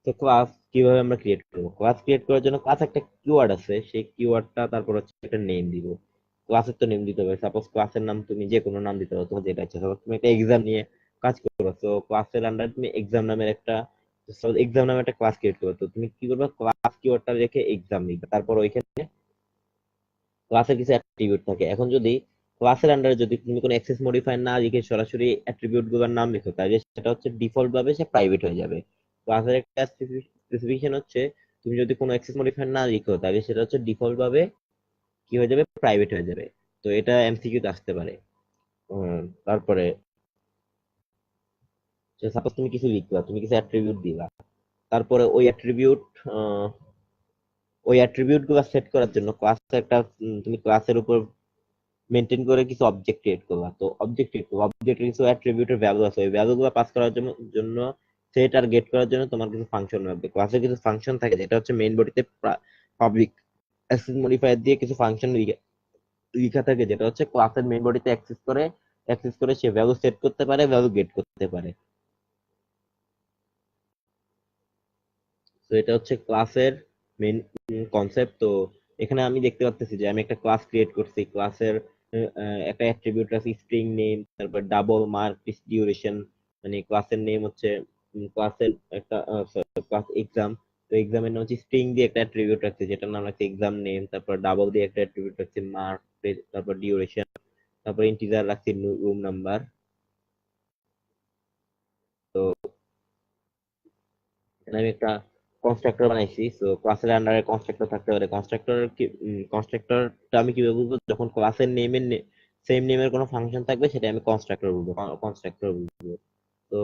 তো ক্লাস কিভাবে আমরা ক্রিয়েট করবো, ক্লাস ক্রিয়েট করার জন্য ক্লাস একটা কিওয়ার্ড আছে, সেই কিওয়ার্ডটা তারপর হচ্ছে একটা নেম দিব। ক্লাসের তো নেম দিতে হবে, সাপোজ ক্লাসের নাম তুমি যে কোনো নাম দিতে পারো তোমার যেটা ইচ্ছা। সাপোজ তুমি একটা এক্সাম নিয়ে কাজ করো, তো ক্লাসের আন্ডার তুমি এক্সাম নামের একটা, এক্সাম নামে একটা ক্লাস ক্রিয়েট করো। তো তুমি কি করবে, ক্লাস কিওয়ার্ডটা রেখে এক্সাম লিখবে, তারপর ওইখানে ক্লাসের কিছু অ্যাট্রিবিউট থাকে। এখন যদি ক্লাসের আন্ডারে যদি তুমি কোনো অ্যাক্সেস মডিফায়ার না লিখে সরাসরি অ্যাট্রিবিউট গুলোর নাম লিখো, তাহলে সেটা হচ্ছে ডিফল্ট ভাবে সে প্রাইভেট হয়ে যাবে। ক্লাসের একটা স্পেসিফিকেশন হচ্ছে তুমি যদি কোনো অ্যাক্সেস মডিফায়ার না লিখো, তাহলে সেটা হচ্ছে ডিফল্ট ভাবে কি হয়ে যাবে, প্রাইভেট হয়ে যাবে। তো এটা এমসিকিউতে আসতে পারে। তারপরে সাপোজ তুমি কিছু লিখলা, তুমি কিছু অ্যাট্রিবিউট দিলা, তারপরে ওই অ্যাট্রিবিউট গুলো সেট করার জন্য ক্লাসে একটা তুমি ক্লাসের উপর মেনটেন করে কিছু অবজেক্ট ক্রিয়েট করবা। তো অবজেক্টের কিছু অ্যাট্রিবিউটের ভ্যালু আছে, ওই ভ্যালু গুলো পাস করার জন্য সেট আর গেট করার জন্য তোমার কিছু ফাংশন লাগবে। ক্লাসে কিছু ফাংশন থাকে যেটা হচ্ছে মেইন বডিতে পাবলিক অ্যাক্সেস মডিফায়ার দিয়ে কিছু ফাংশন লিখা থাকে, যেটা হচ্ছে ক্লাসের মেইন বডিতে অ্যাক্সেস করে সে ভ্যালু সেট করতে পারে, ভ্যালু গেট করতে পারে। তো এটা হচ্ছে ক্লাসের মেইন কনসেপ্ট। তো এখানে আমি দেখতে পাচ্ছি যে আমি একটা ক্লাস ক্রিয়েট করছি। ক্লাসের একটা অ্যাট্রিবিউট আছে স্ট্রিং নেম, তারপর ডাবল মার্ক ডিউরেশন, মানে ক্লাসের নেম হচ্ছে ক্লাসের একটা ক্লাস এক্সাম। তো এক্সামের নাম হচ্ছে স্ট্রিং দিয়ে একটা অ্যাট্রিবিউট রাখছে যেটার নাম রাখছে এক্সাম নেম, তারপর ডাবল দিয়ে একটা অ্যাট্রিবিউট রাখছে মার্ক, তারপর ডিউরেশন, তারপর ইন্টিজার রাখছি রুম নাম্বার। তো এখানে আমি একটা কনস্ট্রাক্টর বানাইছি। তো ক্লাসের আন্ডারে কনস্ট্রাক্টর থাকতে পারে। কনস্ট্রাক্টরটা আমি কিভাবে বুঝবো? যখন ক্লাসের নেমের সেম নেমের কোনো ফাংশন থাকবে সেটা আমি কনস্ট্রাক্টর বলবো। তো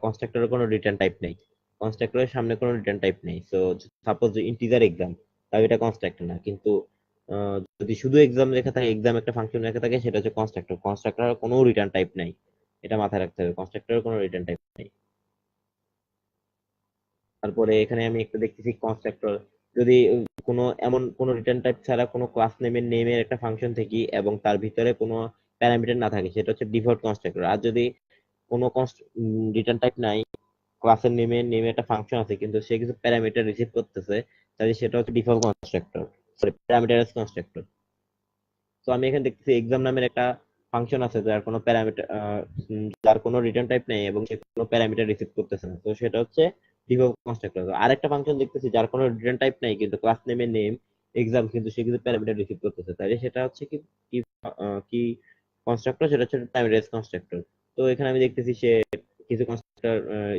কনস্ট্রাক্টরের কোনো রিটার্ন টাইপ নেই, কনস্ট্রাক্টরের সামনে কোনো রিটার্ন টাইপ নেই। তো সাপোজ ইন্টিজার এক্সাম, তাহলে এটা কনস্ট্রাক্টর না। কিন্তু যদি শুধু এক্সাম লেখা থাকে, এক্সাম একটা ফাংশন লেখা থাকে, সেটা হচ্ছে কনস্ট্রাক্টরের কোনো রিটার্ন টাইপ নাই। এটা মাথায় রাখতে হবে, কনস্ট্রাক্টরের কোনো রিটার্ন টাইপ নেই। তারপরে এখানে আমি একটা দেখতেছি কনস্ট্রাক্টর যদি কোনো এমন কোনো রিটার্ন টাইপ ছাড়া কোনো ক্লাস নেমের একটা ফাংশন থেকে এবং তার ভিতরে কোনো প্যারামিটার না থাকে, সেটা হচ্ছে ডিফল্ট কনস্ট্রাক্টর। আর যদি কোনো রিটার্ন টাইপ নাই, ক্লাসের নেমে একটা ফাংশন আছে কিন্তু সে কিছু প্যারামিটার রিসিভ করতেছে, তাহলে সেটা হচ্ছে default constructor, sorry parameterise constructor. তো আমি এখানে দেখতেছি এক্সাম নামের একটা ফাংশন আছে যার কোনো রিটার্ন টাইপ নেই এবং সে কোনো প্যারামিটার রিসিভ করতেছে না, তো সেটা হচ্ছে ডিফল্ট কনস্ট্রাক্টর। আরেকটা ফাংশন দেখতেছি যার কোনো রিটার্ন টাইপ নাই কিন্তু ক্লাস নেমের নেম এক্সাম, কিন্তু সে কিন্তু প্যারামিটার রিসিভ করতেছে, তাহলে সেটা হচ্ছে কি কি কি কনস্ট্রাক্টর, সেটা হচ্ছে প্যারামিটারাইজ কনস্ট্রাক্টর। তো এখানে আমি দেখতেছি সে কিছু constructor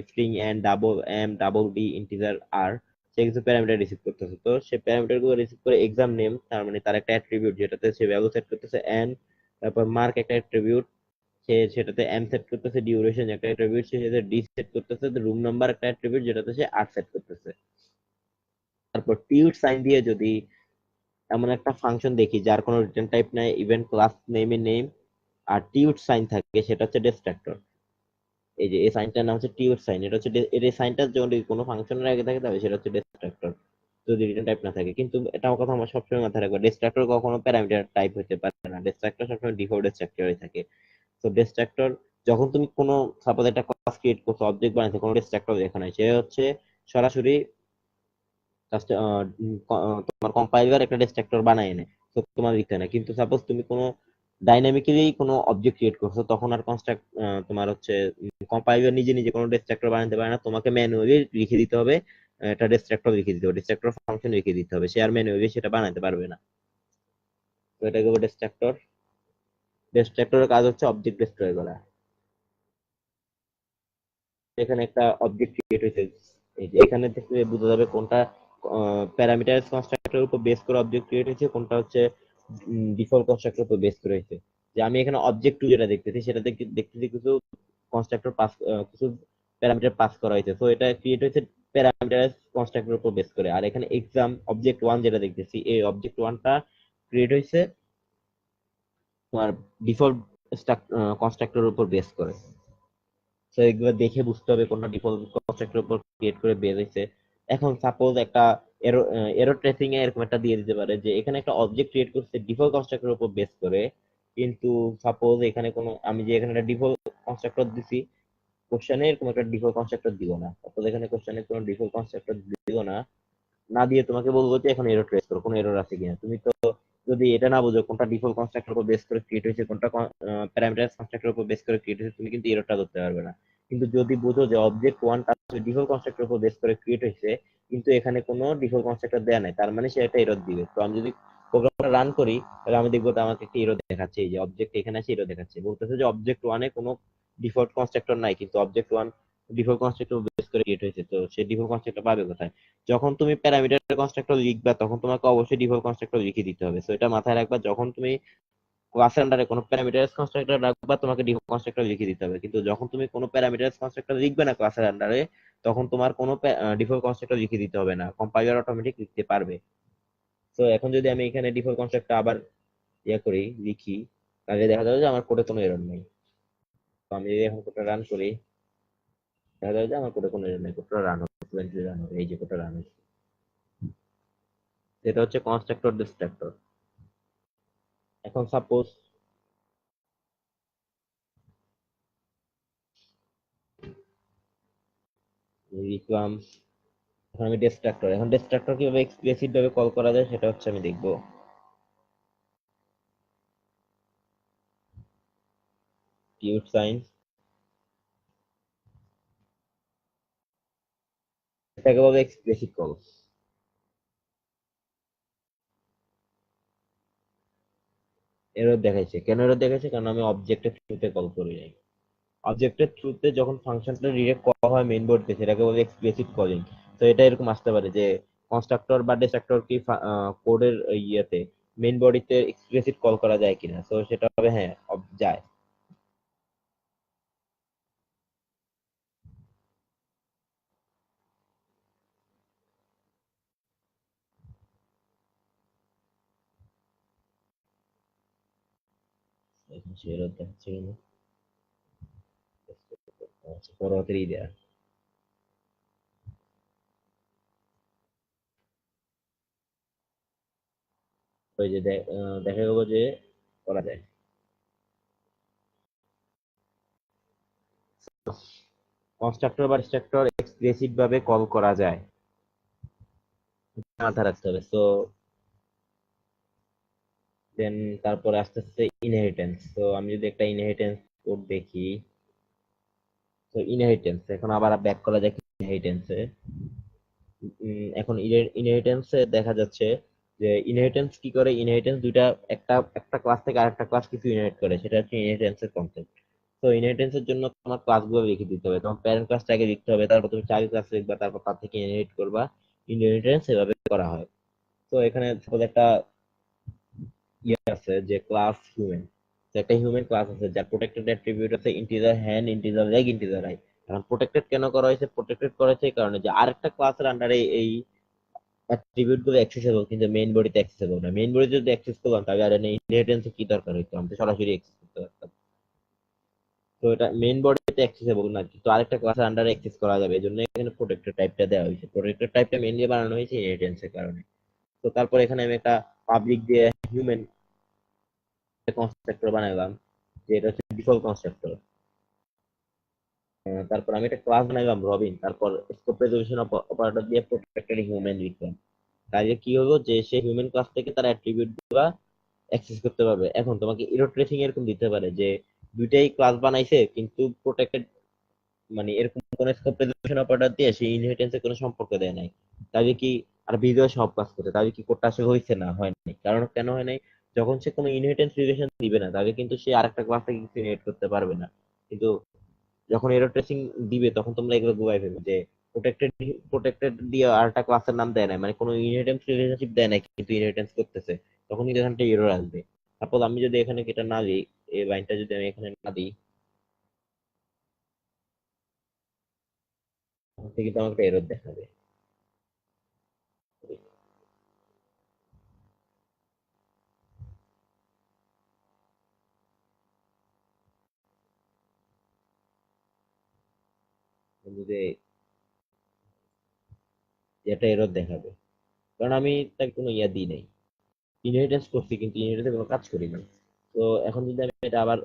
string n double m double d integer r সে কিছু প্যারামিটার রিসিভ করতেছে। তো সে প্যারামিটার গুলো রিসিভ করে এক্সাম নেম, তার মানে তার একটা অ্যাট্রিবিউট যেটাতে সে ভ্যালু সেট করতেছে এন, তারপর মার্ক একটা অ্যাট্রিবিউট, সে সেটাতে এম সেট করতেছে, ডিউরেশন একটা অ্যাট্রিবিউট, সে সেটাতে ডি সেট করতেছে, রুম নাম্বার একটা অ্যাট্রিবিউট যেটাতে সে আর সেট করতেছে। তারপর টিউট সাইন দিয়ে যদি এমন একটা ফাংশন দেখি যার কোনো রিটার্ন টাইপ নাই, ইভেন ক্লাস নেমের নেম আর টিউট সাইন থাকে, সেটা হচ্ছে ডিস্ট্রাক্টর। এই যে এই সাইনটার নাম হচ্ছে টিউট সাইন, এটা হচ্ছে এর সাইনটা যদি কোনো ফাংশনের আগে থাকে তাহলে সেটা হচ্ছে ডিস্ট্রাক্টর, যদি রিটার্ন টাইপ না থাকে। কিন্তু এটা কথা আমার সবসময় মাথায় রাখবে, ডিস্ট্রাক্টর কখনো প্যারামিটার টাইপ হতে পারে না, ডিস্ট্রাক্টর সবসময় ডিফল্ট ডিস্ট্রাক্টরই থাকে। তো ডিস্ট্রাক্টর যখন তুমি কোনো সাপোজ একটা ক্লাস ক্রিয়েট করছো, অবজেক্ট বানাইছো, কোনো ডিস্ট্রাক্টর এখানে সে হচ্ছে সরাসরি তোমার কম্পাইলার একটা ডিস্ট্রাক্টর বানায় এনে তো তোমার লিখতে না। কিন্তু সাপোজ তুমি কোনো ডাইনামিক্যালি কোনো অবজেক্ট ক্রিয়েট করছো, তখন আর তোমার হচ্ছে কম্পাইলার নিজে নিজে কোনো ডিস্ট্রাক্টর বানাতে পারে না, তোমাকে ম্যানুয়ালি লিখে দিতে হবে, একটা ডিস্ট্রাক্টর লিখে দিতে হবে, ডিস্ট্রাক্টর ফাংশন লিখে দিতে হবে, সে আর ম্যানুয়ালি সেটা বানাতে পারবে না। তো এটাকে বলে ডিস্ট্রাক্টর। ডিস্ট্রাক্টরের কাজ হচ্ছে অবজেক্ট ডিস্ট্রয় করা। এখানে একটা অবজেক্ট ক্রিয়েট হয়েছে, এই যে এখানে থেকে বোঝা যাবে কোনটা প্যারামিটার কনস্ট্রাক্টরের উপর বেস করে অবজেক্ট ক্রিয়েট হয়েছে, কোনটা হচ্ছে ডিফল্ট কনস্ট্রাক্টরের উপর বেস করে হয়েছে। যে আমি এখানে অবজেক্ট টু যেটা দেখতেছি সেটা দেখতেছি কিছু কনস্ট্রাক্টর পাস, কিছু প্যারামিটার পাস করা হয়েছে, তো এটা ক্রিয়েট হয়েছে প্যারামিটার কনস্ট্রাক্টরের উপর বেস করে। আর এখানে এক্সাম অবজেক্ট ওয়ান যেটা দেখতেছি, এই অবজেক্ট ওয়ানটা ক্রিয়েট হয়েছে তোমার ডিফল্ট কনস্ট্রাক্টরের উপর বেস করে। তো এগুলো দেখে বুঝতে হবে কোনটা ডিফল্ট কনস্ট্রাক্টর উপর ক্রিয়েট করে বের হয়েছে। এখন সাপোজ একটা এরর ট্রেসিং এ এরকম একটা দিয়ে দিতে পারে যে এখানে একটা অবজেক্ট ক্রিয়েট করছে ডিফল্ট কনস্ট্রাক্টর উপর বেস করে, কিন্তু সাপোজ এখানে কোনো আমি যে এখানে একটা ডিফল্ট কনস্ট্রাক্টর দিছি, কোশ্চেনে এরকম একটা ডিফল্ট কনস্ট্রাক্টর দিব না। সাপোজ এখানে কোশ্চেনে কোনো ডিফল্ট কনস্ট্রাক্টর দিব না, না দিয়ে তোমাকে বলবো যে এখন এরর ট্রেস করো, কোনো এরর আছে কিনা। তুমি তো যদি এটা না বুঝো কোনটা ডিফল্ট কনস্ট্রাক্টর উপর বেস করে ক্রিয়েট হয়েছে, কোনটা প্যারামিটার কনস্ট্রাক্টর উপর বেস করে ক্রিয়েট হয়েছে, তুমি কিন্তু এররটা ধরতে পারবে না। কিন্তু যদি বুঝো যে অবজেক্ট ওয়ানটা ডিফল্ট কনস্ট্রাক্টর উপর বেস করে ক্রিয়েট হয়েছে কিন্তু এখানে কোনো ডিফল্ট কনস্ট্রাক্টর দেয়া নাই, তার মানে সে একটা এরর দিবে। তো আমি যদি প্রোগ্রামটা রান করি, তাহলে আমি দেখবো তো আমাকে একটা এরর দেখাচ্ছে, এই যে অবজেক্ট এখানে আছে এরর দেখাচ্ছে, বলতেছে যে অবজেক্ট ওয়ানে কোনো ডিফল্ট কনস্ট্রাক্টর নাই, কিন্তু object one default constructor base করে ক্রিয়েট হয়েছে, তো সে ডিফল্ট কনস্ট্রাক্টর পাবে কোথায়? যখন তুমি প্যারামিটার কনস্ট্রাক্টর লিখবা তখন তোমাকে অবশ্যই ডিফল্ট কনস্ট্রাক্টর লিখে দিতে হবে। তো এটা মাথায় রাখবা, যখন তুমি ক্লাসের আন্ডারে কোনো প্যারামিটারাইজ কনস্ট্রাক্টর রাখবা তোমাকে ডিফল্ট কনস্ট্রাক্টর লিখে দিতে হবে, কিন্তু যখন তুমি কোনো প্যারামিটারাইজ কনস্ট্রাক্টর লিখবে না ক্লাসের আন্ডারে, তখন তোমার কোনো ডিফল্ট কনস্ট্রাক্টর লিখে দিতে হবে না, কম্পাইলার অটোমেটিক লিখতে পারবে। তো এখন যদি আমি এখানে ডিফল্ট কনস্ট্রাক্টর আবার করি, লিখি, তাহলে দেখা যাবে যে আমার কোডে কোনো এরর নেই। তো আমি যদি এখন কোডটা রান করি, দেখা যাবে যে আমার কোডে কোনো এরর নেই, কোডটা রান হচ্ছে, রান হবে, এই যে কোডটা রান হচ্ছে। এটা হচ্ছে কনস্ট্রাক্টর ডিস্ট্রাক্টর। এখন সাপোজ লিখলাম, এখন আমি ডিস্ট্রাক্টর, এখন ডিস্ট্রাক্টর কিভাবে এক্সপ্লিসিট ভাবে কল করা যায় সেটা হচ্ছে আমি দেখবো। কিউট সাইন, এটাকে বলে এক্সপ্লিসিট কল। এরর দেখাইছে, কেন এরর দেখাইছে? কারণ আমি অবজেক্টের থ্রুতে কল করি নাই। অবজেক্টের থ্রুতে যখন ফাংশনটা ডিরেক্ট করা হয় মেইন বোর্ডে, সেটাকে বলে এক্সপ্লিসিট কলিং। তো এটা এরকম আসতে পারে যে কনস্ট্রাক্টর বা ডিস্ট্রাক্টর কি কোডের ইয়েতে মেইন বডিতে এক্সপ্লিসিট কল করা যায় কিনা, তো সেটা হবে হ্যাঁ, যায়। এখন সে এরর দেখাচ্ছে কেন? আচ্ছা, পরবর্তী দেয়া, ওই যে দেখা গেল যে করা যায়। কনস্ট্রাক্টর বা ডিস্ট্রাক্টর এক্সপ্লিসিট ভাবে কল করা যায়, মাথায় রাখতে হবে। তো দেন তারপরে আস্তে আস্তে ইনহেরিটেন্স। তো আমি যদি একটা ইনহেরিটেন্স কোড দেখি, তো ইনহেরিটেন্স এখন আবার ব্যাক করা যায় ইনহেরিটেন্সে। এখন ইনহেরিটেন্সে দেখা যাচ্ছে যে ইনহেরিটেন্স কি করে, ইনহেরিটেন্স দুইটা, একটা একটা ক্লাস থেকে আরেকটা ক্লাস কিছু ইনহেরিট করে, সেটা হচ্ছে ইনহেরিটেন্সের কনসেপ্ট। তো ইনহেরিটেন্সের জন্য তোমার ক্লাসগুলো লিখে দিতে হবে, তোমার প্যারেন্ট ক্লাসটা আগে লিখতে হবে, তারপর তুমি চাইল্ড ক্লাস লিখবা, তারপর তার থেকে ইনহেরিট করবা। ইনহেরিটেন্স এভাবে করা হয়। তো এখানে সাপোজ একটা আছে যে ক্লাস হিউম্যান, একটা হিউম্যান ক্লাস আছে যার প্রোটেক্টেড অ্যাট্রিবিউট আছে integer hand, integer leg, integer I. এখন প্রোটেক্টেড কেন করা হয়েছে? প্রোটেক্টেড করা হয়েছে এই কারণে যে আরেকটা ক্লাসের আন্ডারে এই অ্যাট্রিবিউট গুলো অ্যাক্সেসেবল, কিন্তু মেইন বডিতে অ্যাক্সেসেবল না। মেইন বডিতে যদি অ্যাক্সেস করতাম তাহলে আর ইনহেরিটেন্স কি দরকার হইতো, আমি তো সরাসরি অ্যাক্সেস করতে পারতাম। তো এটা মেইন বডিতে অ্যাক্সেসেবল না, কিন্তু আরেকটা ক্লাসের আন্ডারে অ্যাক্সেস করা যাবে, এই জন্য এখানে প্রোটেক্টেড টাইপটা দেওয়া হয়েছে। প্রোটেক্টেড টাইপটা মেইনলি বানানো হয়েছে ইনহেরিটেন্সের কারণে। তো তারপর এখানে আমি একটা পাবলিক দিয়ে হিউম্যান কনস্ট্রাক্টর বানালাম, যে এটা হচ্ছে ডিফল্ট কনস্ট্রাক্টর। তারপর আমি একটা ক্লাস বানাইলাম রবিন, তারপর স্কোপ রেজলিউশন অপারেটর দিয়ে প্রোটেক্টেড হিউম্যান লিখলাম। তাহলে কি হলো যে সে হিউম্যান ক্লাস থেকে তার অ্যাট্রিবিউট গুলা অ্যাক্সেস করতে পারবে। এখন তোমাকে এরর ট্রেসিং এরকম দিতে পারে যে দুইটাই ক্লাস বানাইছে কিন্তু প্রোটেক্টেড, মানে এরকম কোন স্কোপ রেজলিউশন অপারেটর দিয়ে সেই ইনহেরিটেন্সের কোনো সম্পর্ক দেয় নাই, তাহলে কি, আর ভিডিও সব কাজ করতে, তাহলে কি কোডটা আসলে হয়েছে? না, হয় নাই। কারণ কেন হয় নাই? যখন সে কোনো ইনহেরিটেন্স রিলেশন দিবে না, তাহলে কিন্তু সে আরেকটা ক্লাস থেকে কিছু ইনহেরিট করতে পারবে না। কিন্তু যখন এরর ট্রেসিং দিবে তখন তোমরা এগুলো বুঝাই ফেলবে যে প্রোটেক্টেড, প্রোটেক্টেড দিয়ে আরেকটা ক্লাসের নাম দেয় না, মানে কোনো ইনহেরিটেন্স রিলেশনশিপ দেয় না কিন্তু ইনহেরিটেন্স করতেছে, তখন কিন্তু এখানটা এরর আসবে। সাপোজ আমি যদি এখানে এটা না দিই, এই লাইনটা যদি আমি এখানে না দিই, তাহলে কিন্তু আমাকে একটা এরর দেখাবে। যদি এটা এরর দেখাবে, কারণ আমি তাকে কোনো ইয়া দিই নাই, ইনহেরিটেন্স করছি কিন্তু ইনহেরিটেন্সে কোনো কাজ করি না। তো এখন যদি আমি এটা আবার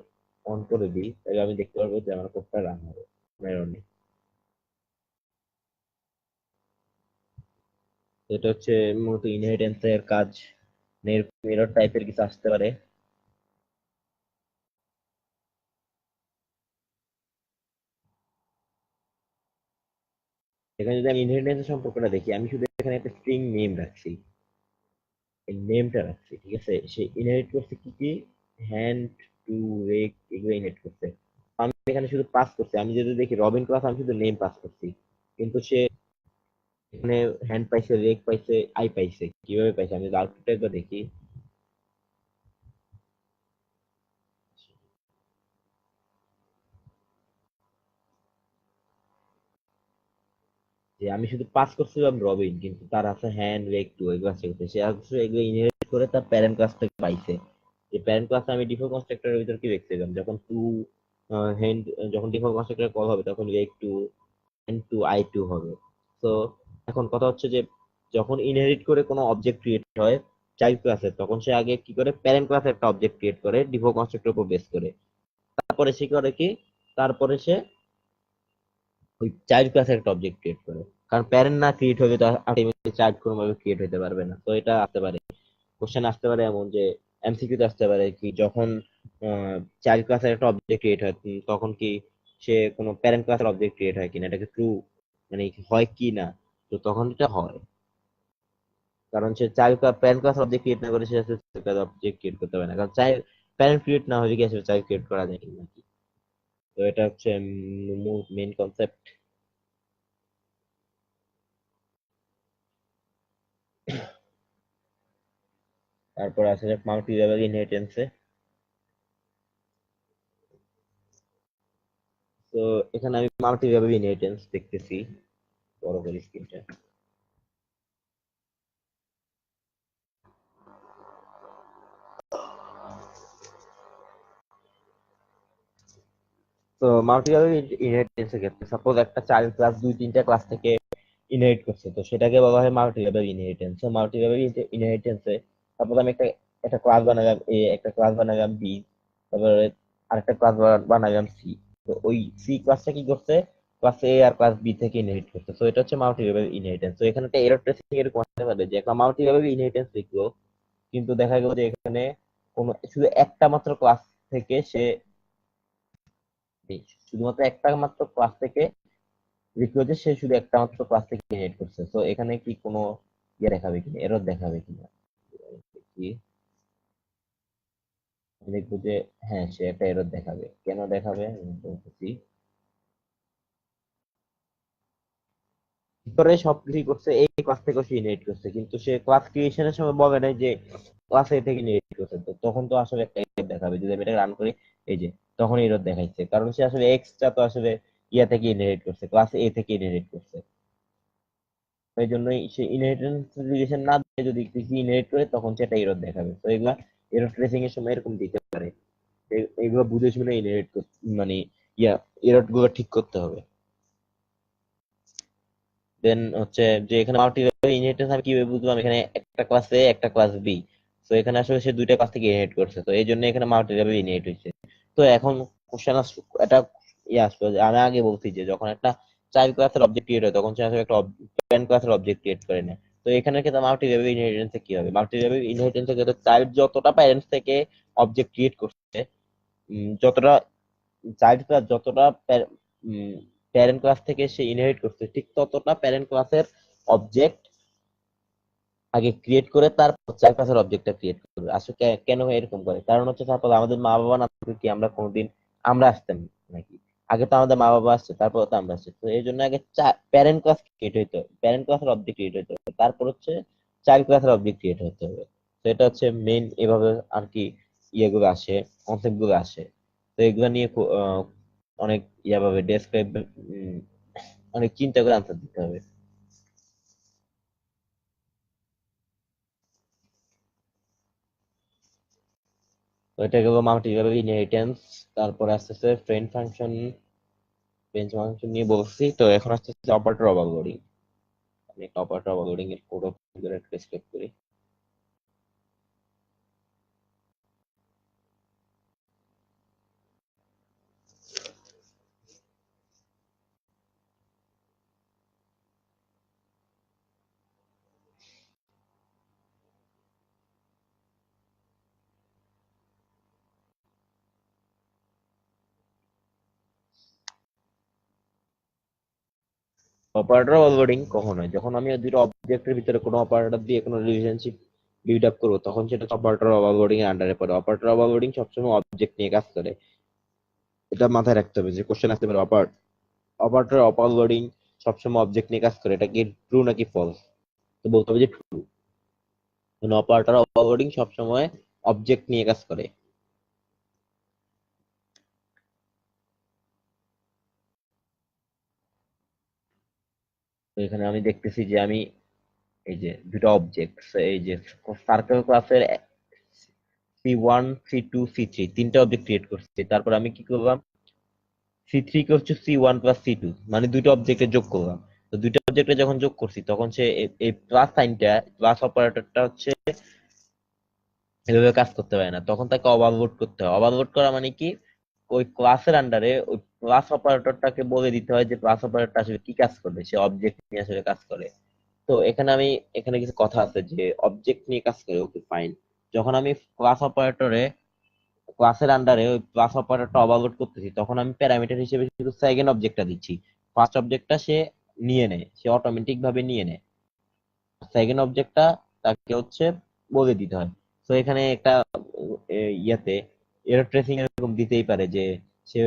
অন করে দিই, তাহলে আমি দেখতে পারবো যে আমার কোডটা রান হবে, এরর নেই। এটা হচ্ছে মূলত ইনহেরিটেন্স এর কাজ। এরর টাইপের কিছু আসতে পারে। এখানে যদি আমি ইনহেরিটেন্স সম্পর্কটা দেখি, আমি শুধু এখানে একটা স্ট্রিং নেম রাখছি, এই নেমটা রাখছি, ঠিক আছে। সে ইনহেরিট করছে কি কি, হ্যান্ড, টু, রেক, এগুলো ইনহেরিট করছে। আমি এখানে শুধু পাস করছি, আমি যদি দেখি রবিন ক্লাস, আমি শুধু নেম পাস করছি, কিন্তু সে এখানে হ্যান্ড পাইছে, রেক পাইছে, আই পাইছে। কিভাবে পাইছে আমি যদি আউটপুটটা একবার দেখি, যে আমি শুধু পাস করছিলাম রবিন, কিন্তু তার আছে হ্যান্ড, রেক, টু, এগুলো আছে। সে আসলে এগুলো ইনহেরিট করে তার প্যারেন্ট ক্লাস থেকে পাইছে। যে প্যারেন্ট ক্লাসে আমি ডিফল্ট কনস্ট্রাক্টরের ভিতর কি দেখছিলাম, যখন টু হ্যান্ড, যখন ডিফল্ট কনস্ট্রাক্টর কল হবে তখন রেক two, hand two, I two হবে। তো এখন কথা হচ্ছে যে যখন ইনহেরিট করে কোনো অবজেক্ট ক্রিয়েট হয় চাইল্ড ক্লাসে, তখন সে আগে কি করে, প্যারেন্ট ক্লাসে একটা অবজেক্ট ক্রিয়েট করে ডিফল্ট কনস্ট্রাক্টর উপর বেস করে। তারপরে সে করে কি, তারপরে সে ওই চাইল্ড ক্লাসে একটা অবজেক্ট ক্রিয়েট করে। কারণ প্যারেন্ট না ক্রিয়েট হবে তো আলটিমেটলি চাইল্ড কোনোভাবে ক্রিয়েট হতে পারবে না। তো এটা আসতে পারে, কোশ্চেন আসতে পারে এমন যে এমসিকিউ তে আসতে পারে কি, যখন চাইল্ড ক্লাসের একটা অবজেক্ট ক্রিয়েট হয় তখন কি সে কোনো প্যারেন্ট ক্লাসের অবজেক্ট ক্রিয়েট হয় কিনা, এটাকে ট্রু মানে হয় কি না। তো তখন এটা হয়, কারণ সে চাইল্ড প্যারেন্ট ক্লাসের অবজেক্ট ক্রিয়েট না করে সে অবজেক্ট ক্রিয়েট করতে পারে না, কারণ চাইল্ড প্যারেন্ট ক্রিয়েট না হলে কি আসলে চাইল্ড ক্রিয়েট করা যায় কিনা। তো এটা হচ্ছে মেইন কনসেপ্ট। তারপর আসলে মাল্টি লেভেল ইনহেরিটেন্সে। তো এখানে আমি মাল্টি লেভেল ইনহেরিটেন্স দেখতেছি, বড় করে স্ক্রিনটা। তো মাল্টি লেভেল ইনহেরিটেন্সের ক্ষেত্রে সাপোজ একটা চাইল্ড ক্লাস দুই তিনটা ক্লাস থেকে ইনহেরিট করছে, তো সেটাকে বলা হয় মাল্টি লেভেল ইনহেরিটেন্স। তো মাল্টি লেভেল ইনহেরিটেন্সে সাপোজ আমি একটা ক্লাস বানালাম এ, একটা ক্লাস বানালাম বি, তারপরে আরেকটা ক্লাস বানালাম সি। তো ওই সি ক্লাসটা কি করছে, ক্লাস এ আর ক্লাস বি থেকে ইনহেরিট করছে। তো এটা হচ্ছে মাল্টি লেভেল ইনহেরিটেন্স। তো এখানে একটা এরর ট্রেসিং এরকম আসতে পারে যে একটা মাল্টি লেভেল ইনহেরিটেন্স লিখলো, কিন্তু দেখা গেল যে এখানে কোনো শুধু একটা মাত্র ক্লাস থেকে সে, শুধুমাত্র একটা মাত্র ক্লাস থেকে লিখলো যে সে শুধু একটা মাত্র ক্লাস থেকে ইনহেরিট করছে। তো এখানে কি কোনো ইয়ে দেখাবে কিনা, এরর দেখাবে কিনা, কি দেখবো যে হ্যাঁ সে একটা এরর দেখাবে। কেন দেখাবে আমি বলতেছি। ভিতরে সবকিছু করছে, এই ক্লাস থেকে সে ইনহেরিট করছে, কিন্তু সে ক্লাস ক্রিয়েশনের সময় বলে নাই যে ক্লাস এ থেকে ইনহেরিট করছে। তো তখন তো আসলে একটা এরর দেখাবে যদি আমি এটা রান করি। এই যে তখন এরর দেখাইছে, কারণ সে আসলে এক্সটা তো আসলে ইয়া থেকে ইনহেরিট করছে, ক্লাস এ থেকে ইনহেরিট করছে। এই জন্যই সে ইনহেরিটেন্স রিলেশন না দিয়ে যদি কিছু ইনহেরিট করে তখন সেটা এরর দেখাবে। তো এগুলা এরর ট্রেসিং এর সময় এরকম দিতে পারে। এগুলো বুঝে শুনে ইনহেরিট মানে ইয়া এরর গুলো ঠিক করতে হবে। দেন হচ্ছে যে এখানে মাল্টি লেভেল ইনহেরিটেন্স আমি কিভাবে বুঝলাম, এখানে একটা ক্লাস এ একটা ক্লাস বি। তো এখানে আসলে সে দুইটা ক্লাস থেকে ইনহেরিট করছে, তো এই জন্য এখানে মাল্টি লেভেল ইনহেরিট হয়েছে। তো এখন কোশ্চেন এটা ইয়ে আসলো যে আমি আগে বলছি যে যখন একটা চাইল্ড ক্লাসের অবজেক্ট ক্রিয়েট হয় তখন সে আসলে একটা প্যারেন্ট ক্লাসের অবজেক্ট ক্রিয়েট করে না। তো এখানে ক্ষেত্রে মাল্টি লেভেল ইনহেরিটেন্সে কি হবে, মাল্টি লেভেল ইনহেরিটেন্সের ক্ষেত্রে চাইল্ড যতটা প্যারেন্টস থেকে অবজেক্ট ক্রিয়েট করছে, যতটা চাইল্ড ক্লাস যতটা প্যারেন্ট ক্লাস থেকে সে ইনহেরিট করছে, ঠিক ততটা প্যারেন্ট ক্লাসের অবজেক্ট আগে ক্রিয়েট করে তারপর চাইল্ড ক্লাসের অবজেক্টটা ক্রিয়েট করবে। আসলে কেন এরকম করে, কারণ হচ্ছে সাপোজ আমাদের মা বাবা না থাকলে কি আমরা কোনোদিন আমরা আসতাম নাকি? আগে তো আমাদের মা বাবা আসছে, তারপর তো আমরা আসছি। তো এই জন্য আগে প্যারেন্ট ক্লাস ক্রিয়েট হইতে হবে, প্যারেন্ট ক্লাসের অবজেক্ট ক্রিয়েট হইতে হবে, তারপর হচ্ছে চাইল্ড ক্লাসের অবজেক্ট ক্রিয়েট হতে হবে। তো এটা হচ্ছে মেইন, এভাবে আর কি ইয়েগুলো আসে, কনসেপ্ট গুলো আসে। তো এগুলো নিয়ে অনেক ইয়াভাবে ডেসক্রাইব, অনেক চিন্তা করে আনসার দিতে হবে। তো এটা গেল মাল্টি লেভেল ইনহেরিটেন্স। তারপরে আসতেছে ফ্রেন্ড ফাংশন, রেঞ্জ ফাংশন নিয়ে বলছি। তো এখন আসতেছে অপারেটর ওভারলোডিং। আমি একটা অপারেটর ওভারলোডিং এর কোড ডেসক্রাইব করি। অপারেটর ওভারলোডিং কখন হয়, যখন আমি দুটো অবজেক্টের ভিতরে কোনো অপারেটর দিয়ে কোনো রিলেশনশিপ বিল্ড আপ করবো, তখন সেটা অপারেটর ওভারলোডিং এর আন্ডারে পড়ে। অপারেটর ওভারলোডিং সবসময় অবজেক্ট নিয়ে কাজ করে, এটা মাথায় রাখতে হবে। যে কোশ্চেন আসতে পারে অপারেটর ওভারলোডিং সবসময় অবজেক্ট নিয়ে কাজ করে, এটা কি ট্রু নাকি ফলস? তো বলতে হবে যে ট্রু। অপারেটর ওভারলোডিং সবসময় অবজেক্ট নিয়ে কাজ করে। তো এখানে আমি দেখতেছি যে আমি এই যে দুটো অবজেক্ট, এই যে সার্কেল ক্লাসের C1 C2 C3 তিনটা অবজেক্ট ক্রিয়েট করছি। তারপর আমি কি করলাম, C3 কে হচ্ছে C1 + C2 মানে দুটো অবজেক্টে যোগ করলাম। তো দুটো অবজেক্টে যখন যোগ করছি তখন সে এই প্লাস সাইনটা, প্লাস অপারেটরটা হচ্ছে এভাবে কাজ করতে পারে না, তখন তাকে ওভারলোড করতে হয়। ওভারলোড করা মানে কি, ওই ক্লাসের আন্ডারে ওই প্লাস অপারেটরটাকে বলে দিতে হয় যে প্লাস অপারেটরটা আসলে কি কাজ করবে, সে অবজেক্ট নিয়ে আসলে কাজ করে। তো এখানে কিছু কথা আছে যে অবজেক্ট নিয়ে কাজ করে, ওকে ফাইন। যখন আমি ক্লাস অপারেটরে ক্লাসের আন্ডারে ওই ক্লাস অপারেটরটা ওভারলোড করতেছি, তখন আমি প্যারামিটার হিসেবে শুধু সেকেন্ড অবজেক্টটা দিচ্ছি। ফার্স্ট অবজেক্টটা সে নিয়ে নেয়, সে অটোমেটিক ভাবে নিয়ে নেয়। সেকেন্ড অবজেক্টটা তাকে হচ্ছে বলে দিতে হয়। তো এখানে একটা ইয়াতে এরর ট্রেসিং এরকম দিতেই পারে যে সে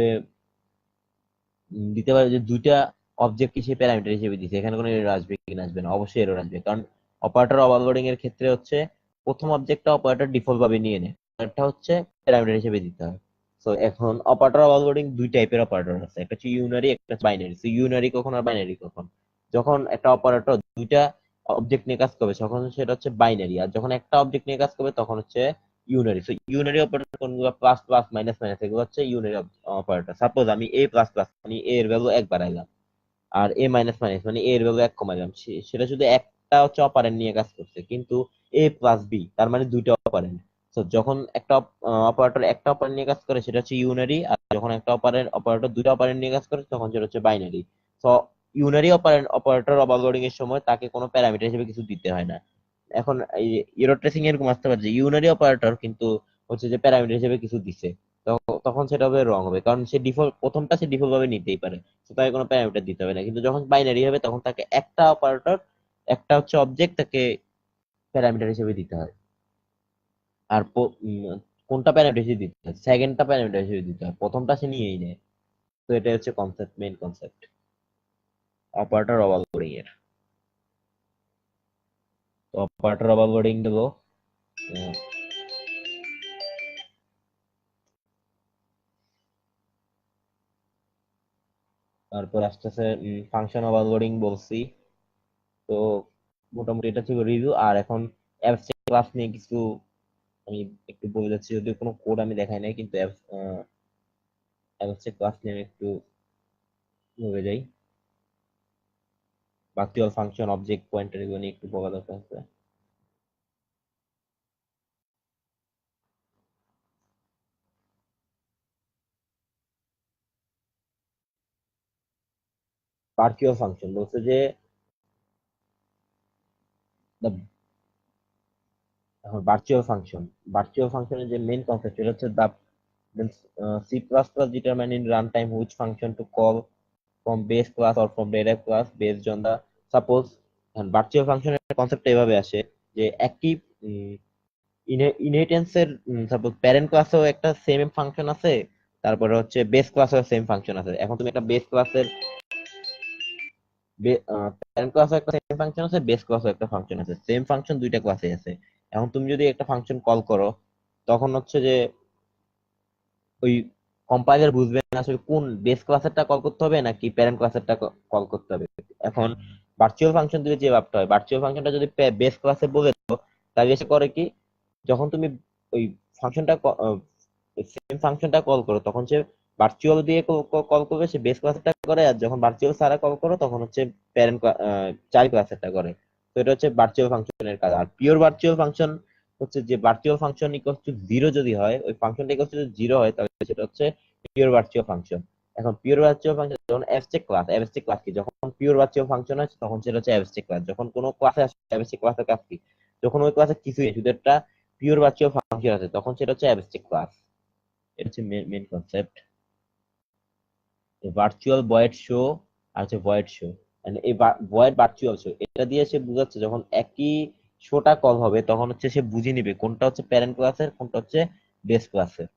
দিতে পারে যে দুইটা অবজেক্ট সে প্যারামিটার হিসেবে দিচ্ছে, এখানে কোনো এরর আসবে কি না আসবে না, অবশ্যই এরর আসবে। কারণ অপারেটর ওভারলোডিং এর ক্ষেত্রে হচ্ছে প্রথম অবজেক্টটা অপারেটর ডিফল্ট ভাবে নিয়ে নেয়, এটা হচ্ছে প্যারামিটার হিসেবে দিতে হয়। তো এখন অপারেটর ওভারলোডিং দুই টাইপের অপারেটর আছে, একটা হচ্ছে ইউনারি, একটা হচ্ছে বাইনারি। তো ইউনারি কখন আর বাইনারি কখন? যখন একটা অপারেটর দুইটা অবজেক্ট নিয়ে কাজ করবে তখন সেটা হচ্ছে বাইনারি, আর যখন একটা অবজেক্ট নিয়ে কাজ করবে তখন হচ্ছে ইউনারি। তো ইউনারি অপারেটর কোনগুলো, প্লাস প্লাস মাইনাস মাইনাস, এগুলো হচ্ছে ইউনারি অপারেটর। সাপোজ আমি এ প্লাস প্লাস মানে এ এর ভ্যালু এক বাড়াইলাম, আর এ মাইনাস মাইনাস মানে এ এর ভ্যালু এক কমাইলাম, সেটা শুধু একটা হচ্ছে অপারেন্ড নিয়ে কাজ করছে, কিন্তু এ প্লাস বি তার মানে দুইটা অপারেন্ড। তো যখন একটা অপারেটর একটা অপারেন্ড নিয়ে কাজ করে সেটা হচ্ছে ইউনারি, আর যখন একটা অপারেটর দুইটা অপারেন্ড নিয়ে কাজ করে তখন সেটা হচ্ছে বাইনারি। তো ইউনারি অপারেটর ওভারলোডিং এর সময় তাকে কোনো প্যারামিটার হিসেবে কিছু দিতে হয় না। এখন এই এরর ট্রেসিং এরকম আসতে পারে যে ইউনারি অপারেটর কিন্তু হচ্ছে যে প্যারামিটার হিসেবে কিছু দিছে, তখন সেটা হবে রং হবে, কারণ সে ডিফল্ট প্রথমটা সে ডিফল্ট ভাবে নিতেই পারে, তো তাকে কোনো প্যারামিটার দিতে হবে না। কিন্তু যখন বাইনারি হবে তখন তাকে একটা অপারেটর, একটা হচ্ছে অবজেক্ট, তাকে প্যারামিটার হিসেবে দিতে হয়। আর কোনটা প্যারামিটার হিসেবে দিতে হয়, সেকেন্ডটা প্যারামিটার হিসেবে দিতে হয়, প্রথমটা সে নিয়েই নেয়। তো এটা হচ্ছে concept, main concept operator overloading এর। তো অপারেটর ওভারলোডিং হলো আহ, তারপর আসতেছে ফাংশন ওভারলোডিং বলছি। তো মোটামুটি এটা ছিল রিভিউ। আর এখন অ্যাবস্ট্রাক্ট ক্লাস নিয়ে কিছু আমি একটু বলে যাচ্ছি, যদিও কোনো কোড আমি দেখাই নাই, কিন্তু অ্যাবস্ট্রাক্ট ক্লাস নিয়ে আমি একটু বলে যাই। ভার্চুয়াল ফাংশন, অবজেক্ট পয়েন্টার, এগুলো নিয়ে একটু বলা দরকার আছে। ভার্চুয়াল ফাংশন বলছে যে the- এখন ভার্চুয়াল ফাংশনের যে মেইন কনসেপ্ট এটা হচ্ছে দা C++ determine in runtime which function to call from base class or from derived class based on the suppose। Virtual ফাংশনের কনসেপ্ট এভাবে আসে যে একই ইনহেরিটেন্সের সাপোজ প্যারেন্ট ক্লাসেও একটা সেম ফাংশন আছে, তারপরে হচ্ছে বেস ক্লাসেও সেম ফাংশন আছে। এখন তুমি একটা বেস ক্লাসের প্যারেন্ট ক্লাসে একটা সেম ফাংশন আছে, বেস ক্লাসে একটা ফাংশন আছে, সেম ফাংশন দুইটা ক্লাসে আছে। এখন তুমি যদি একটা ফাংশন কল করো তখন হচ্ছে যে ওই কম্পাইলার বুঝবে না আসলে কোন বেস ক্লাসেরটা কল করতে হবে নাকি প্যারেন্ট ক্লাসেরটা কল করতে হবে। এখন ভার্চুয়াল ফাংশন দিলে যে ভাবতে হয়, ভার্চুয়াল ফাংশনটা যদি বেস ক্লাসে বলে দাও তাহলে এসে করে কি, যখন তুমি ওই ফাংশনটা সেম ফাংশনটা কল করো তখন সে ভার্চুয়াল দিয়ে কল করবে, সে বেস ক্লাসেরটা করে। আর যখন ভার্চুয়াল ছাড়া কল করো তখন হচ্ছে প্যারেন্ট চাইল্ড ক্লাসেরটা করে। তো এটা হচ্ছে ভার্চুয়াল ফাংশনের কাজ। আর পিওর ভার্চুয়াল ফাংশন হচ্ছে যে virtual function equal to zero যদি হয়, ওই ফাংশনটা ইকুয়াল টু জিরো হয়, তাহলে সেটা হচ্ছে পিওর ভার্চুয়াল ফাংশন। এখন পিওর ভার্চুয়াল ফাংশন যখন অ্যাবস্ট্রাক্ট ক্লাস কি, যখন পিওর ভার্চুয়াল ফাংশন আছে তখন সেটা হচ্ছে অ্যাবস্ট্রাক্ট ক্লাস। যখন কোনো ক্লাসে আসে অ্যাবস্ট্রাক্ট ক্লাসের কাজ কি, যখন ওই ক্লাসে কিছুই নেই, শুধু একটা পিওর ভার্চুয়াল ফাংশন আছে, তখন সেটা হচ্ছে অ্যাবস্ট্রাক্ট ক্লাস। এটা হচ্ছে main concept. Virtual void show আর হচ্ছে ভয়েড শো, এই ভয়েড ভার্চুয়াল শো, এটা দিয়ে সে বোঝাচ্ছে যখন একই শোটা কল হবে তখন হচ্ছে সে বুঝে নিবে কোনটা হচ্ছে প্যারেন্ট ক্লাসের, কোনটা হচ্ছে বেস ক্লাসের।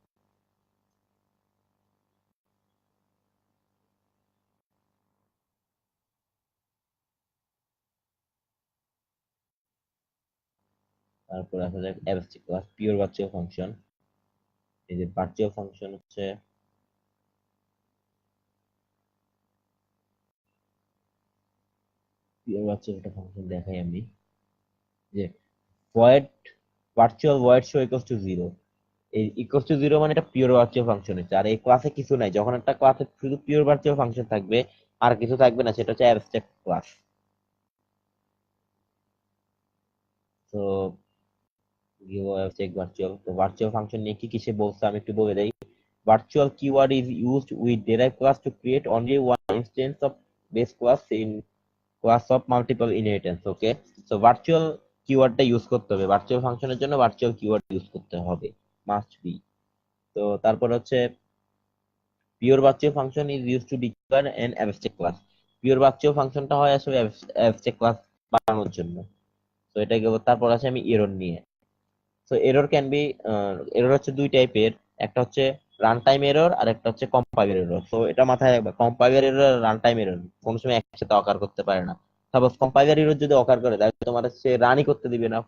তারপর আসা যাক abstract class, pure virtual function. এই যে ভার্চুয়াল ফাংশন হচ্ছে পিওর ভার্চুয়াল একটা ফাংশন দেখাই আমি, যে void virtual void show equals to 0। এই ইকুয়াল টু জিরো মানে এটা পিওর ভার্চুয়াল ফাংশন হচ্ছে। আর এই ক্লাসে কিছু নাই, যখন একটা ক্লাসে শুধু পিওর ভার্চুয়াল ফাংশন থাকবে আর কিছু থাকবে না, সেটা হচ্ছে অ্যাবস্ট্রাক্ট ক্লাস। তো অ্যাবস্ট্রাক্ট ভার্চুয়াল, তো ভার্চুয়াল ফাংশন নিয়ে কি কি সে বলছে আমি একটু বলে দেই। Virtual keyword is used with derive class to create only one instance of base class in class of multiple inheritance. Okay, তো ভার্চুয়াল কিওয়ার্ডটা ইউজ করতে হবে, ভার্চুয়াল ফাংশনের জন্য ভার্চুয়াল কিওয়ার্ড ইউজ করতে হবে, মাস্ট বি। তো তারপর হচ্ছে pure virtual function is use to declare N abstract class. Pure virtual ফাংশনটা হয় আসলে অ্যাবস্ট্রাক্ট ক্লাস বানানোর জন্য। তো এটা গেল। তারপর আছে আমি এরর নিয়ে। তো এরর ক্যান বি, এরর হচ্ছে দুই টাইপের, একটা হচ্ছে রান টাইম এরর আর একটা হচ্ছে কম্পাইলার এরর। তো এটা মাথায় রাখবে, কম্পাইলার এরর আর রান টাইম এরর কোনো সময় একসাথে অকার করতে পারে না। সাপোজ কম্পাইলার এরর যদি অকার করে তাহলে তোমার সে রানই করতে দিবে না,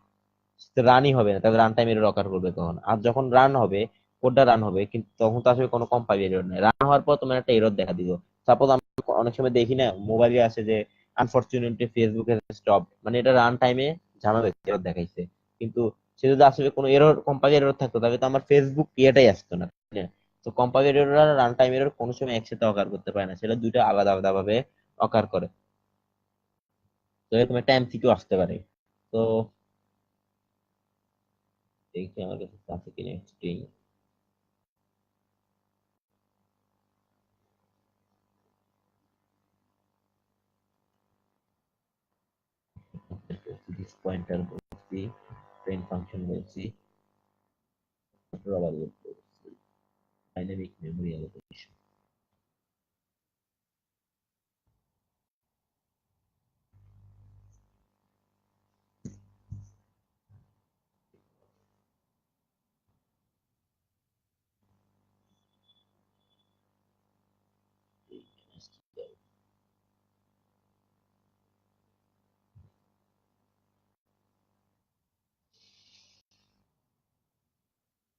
রানই হবে না, তাহলে রান টাইম এরর অকার করবে তখন। আর যখন রান হবে, কোডটা রান হবে, কিন্তু তখন তো আসলে কোনো কম্পাইলার এরর নেই, রান হওয়ার পর তোমার একটা এরর দেখা দিব। সাপোজ আমরা অনেক সময় দেখি না মোবাইলে আসে যে আনফরচুনেটলি ফেসবুকে স্টপ, মানে এটা রান টাইমে ঝামেলা এরর দেখাইছে। কিন্তু সে যদি আসলে কোনো এরর কম্পাইলার এরর থাকতো তাহলে তো আমার ফেসবুক ইয়েটাই আসতো না, তাই না? তো কম্পাইলার এরর আর রান টাইম এরর কোনো সময় একসাথে অকার করতে পারে না, সেটা দুইটা আলাদা আলাদা ভাবে অকার করে। তো এরকম একটা এমসিকিউ আসতে পারে। তো দেখি আমার কাছে আছে কিনা একটু। দিস পয়েন্টার বলছি, ট্রেন ফাংশন বলছি, রবার বলছি, ডাইনামিক মেমোরি অ্যালোকেশন।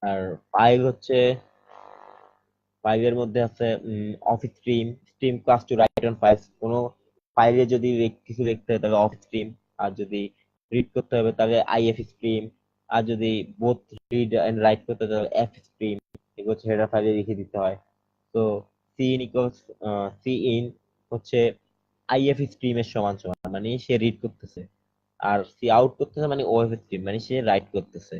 আর ফাইল হচ্ছে, ফাইলের মধ্যে আছে ofstream, stream class to write on files. কোনো ফাইলে যদি কিছু লিখতে হয় তাহলে অফ স্ট্রিম, আর যদি রিড করতে হবে তাহলে আইএফ স্ট্রিম, আর যদি বোথ রিড এন্ড রাইট করতে হয় তাহলে এফ স্ট্রিম। এগুলো হচ্ছে হেডার ফাইলে লিখে দিতে হয়। তো C in equals, C in হচ্ছে আইএফ স্ট্রিমের সমান সমান, মানে সে রিড করতেছে। আর সি আউট করতেছে মানে ওএফ স্ট্রিম, মানে সে রাইট করতেছে।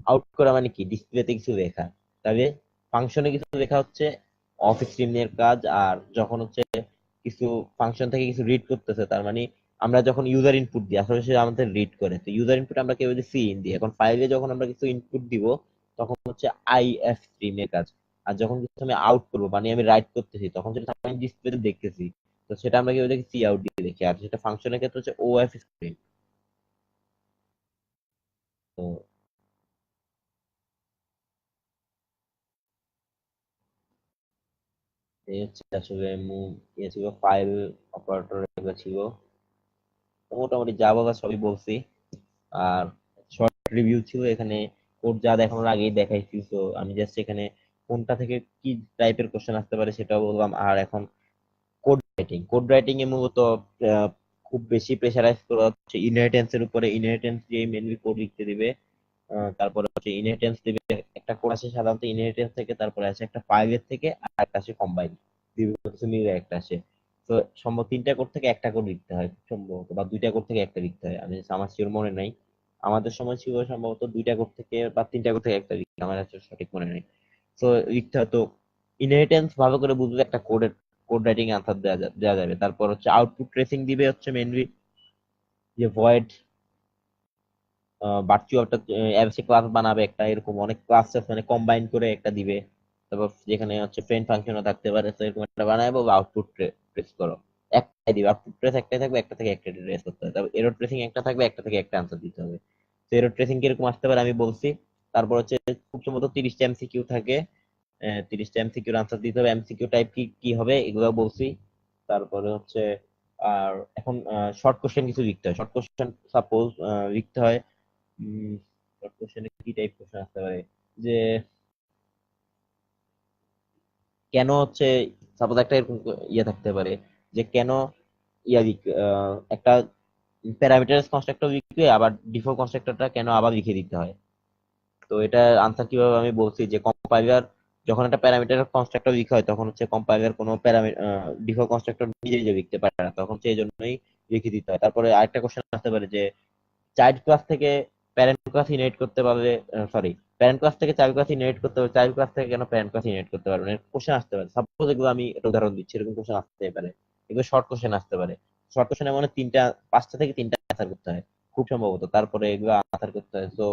আউট করা মানে কি, ডিসপ্লেতে কিছু লেখা। তবে ফাংশনে কিছু লেখা হচ্ছে অফ স্ক্রিনের কাজ। আর যখন হচ্ছে কিছু ফাংশন থেকে কিছু রিড করতেছে, তার মানে আমরা যখন ইউজার ইনপুট দিই আসলে সে আমাদের রিড করে। তো ইউজার ইনপুট আমরা কেউ যদি সি ইন দিই, এখন ফাইলে যখন আমরা কিছু ইনপুট দিব তখন হচ্ছে আইএফ স্ট্রিমের কাজ। আর যখন কিছু আমি আউট করবো মানে আমি রাইট করতেছি, তখন সেটা আমি ডিসপ্লেতে দেখতেছি, তো সেটা আমরা কেউ দেখি সি আউট দিয়ে দেখি। আর সেটা ফাংশনের ক্ষেত্রে হচ্ছে ওএফ স্ট্রিম। তো এই হচ্ছে আসলে ইয়ে ছিল, ফাইল অপারেটর এগুলো ছিল। তো মোটামুটি যা বলা সবই বলছি। আর শর্ট রিভিউ ছিল এখানে, কোড যা দেখানোর আগেই দেখাইছি। তো আমি জাস্ট এখানে কোনটা থেকে কি টাইপের কোশ্চেন আসতে পারে সেটাও বললাম। আর এখন কোড রাইটিং, কোড রাইটিং এ মূলত আহ, খুব বেশি প্রেশারাইজ করা হচ্ছে ইনহেরিটেন্স এর উপরে। ইনহেরিটেন্স দিয়ে মেনলি কোড লিখতে দিবে। তারপরে হচ্ছে ইনহেরিটেন্স দিবে, একটা কোড আসে সাধারণত ইনহেরিটেন্স থেকে, তারপরে আসে একটা ফাইলের থেকে, আর একটা আসে কম্বাইন, বিভিন্ন কিছু মিলে একটা আসে। তো সম্ভব তিনটা কোড থেকে একটা কোড লিখতে হয় খুব সম্ভবত, বা দুইটা কোড থেকে একটা লিখতে হয়, আমি আমার শিওর মনে নাই। আমাদের সময় ছিল সম্ভবত দুইটা কোড থেকে বা তিনটা কোড থেকে একটা লিখতে, আমার আসলে সঠিক মনে নেই। তো লিখতে হয়। তো ইনহেরিটেন্স ভালো করে বুঝলে একটা কোডের, কোড রাইটিং আনসার দেওয়া যাবে। তারপর হচ্ছে আউটপুট ট্রেসিং দিবে হচ্ছে মেনলি, যে ভয়েড ভার্চুয়ালটা অ্যাপসে ক্লাস বানাবে একটা, এরকম অনেক ক্লাস মানে কম্বাইন করে একটা দিবে। তারপর যেখানে হচ্ছে ফ্রেন্ড ফাংশনও থাকতে পারে, তো এরকম একটা বানাবো বা আউটপুট প্রেস করো। এক দিবে, আউটপুট ট্রেস একটাই থাকবে, একটা থেকে একটা ট্রেস করতে হবে। তারপর এরর ট্রেসিং একটা থাকবে, একটা থেকে একটা আনসার দিতে হবে। তো এরর ট্রেসিং কিরকম আসতে পারে আমি বলছি। তারপর হচ্ছে খুব সম্ভবত 30টা এমসিকিউ থাকে, 30টা এমসিকিউর আনসার দিতে হবে। এমসিকিউ টাইপ কি কি হবে এগুলো বলছি। তারপরে হচ্ছে আর এখন শর্ট কোশ্চেন কিছু লিখতে হয়। শর্ট কোশ্চেন সাপোজ লিখতে হয়, শর্ট কোশ্চেনে কি টাইপ কোশ্চেন আসতে পারে, যে কেন হচ্ছে, সাপোজ একটা এরকম ইয়ে থাকতে পারে যে কেন একটা প্যারামিটার কনস্ট্রাক্টর লিখে আবার ডিফল্ট কনস্ট্রাক্টরটা কেন আবার লিখে দিতে হয়। তো এটা আনসার কিভাবে আমি বলছি, যে কম্পাইলার যখন একটা প্যারামিটার কনস্ট্রাক্টর লিখা হয় তখন হচ্ছে কম্পাইলার কোনো ডিফল্ট কনস্ট্রাক্টর নিজে নিজে লিখতে পারে না, তখন সেই জন্যই লিখে দিতে হয়। তারপরে আরেকটা কোশ্চেন আসতে পারে যে চাইল্ড ক্লাস থেকে প্যারেন্ট ক্লাস ইনহেরিট করতে পারলে, সরি, প্যারেন্ট ক্লাস থেকে চাইল্ড ক্লাস ইনহেরিট করতে পারবে, চাইল্ড ক্লাস থেকে কেন প্যারেন্ট ক্লাস ইনহেরিট করতে পারবে না, কোশ্চেন আসতে পারে। সাপোজ এগুলো আমি একটা উদাহরণ দিচ্ছি, এরকম কোশ্চেন আসতে পারে। এগুলো শর্ট কোশ্চেন আসতে পারে। শর্ট কোশ্চেনে মানে পাঁচটা থেকে তিনটা অ্যান্সার করতে হয় খুব সম্ভবত, তারপরে এগুলো আনসার করতে হয়। তো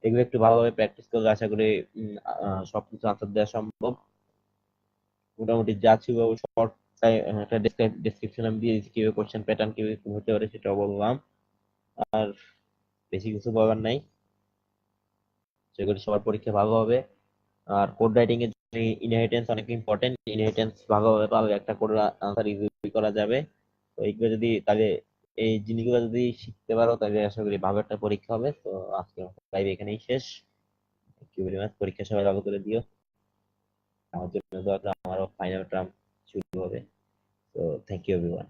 এগুলো একটু ভালোভাবে প্র্যাকটিস করলে আশা করি সবকিছু আনসার দেওয়া সম্ভব। মোটামুটি যা ছিল শর্ট একটা ডেসক্রিপশন আমি দিয়ে দিচ্ছি, কিভাবে কোশ্চেন প্যাটার্ন কিভাবে হতে পারে সেটাও বললাম। আর বেশি কিছু বলার নাই, সেগুলো সবার পরীক্ষা ভালো হবে। আর কোড রাইটিং এর জন্য ইনহেরিটেন্স অনেক ইম্পর্টেন্ট, ইনহেরিটেন্স ভালোভাবে পারলে একটা কোড আনসার ইজিলি করা যাবে। তো এইগুলো যদি তাহলে এই জিনিসগুলো যদি শিখতে পারো তাহলে আশা করি ভালো একটা পরীক্ষা হবে। তো আজকে লাইভ এখানেই শেষ। থ্যাংক ইউ ভেরি মাচ, পরীক্ষা সবাই ভালো করে দিও। আমার জন্য দোয়া করো, আমারও ফাইনাল টার্ম শুরু হবে। তো থ্যাংক ইউ এভরিওয়ান।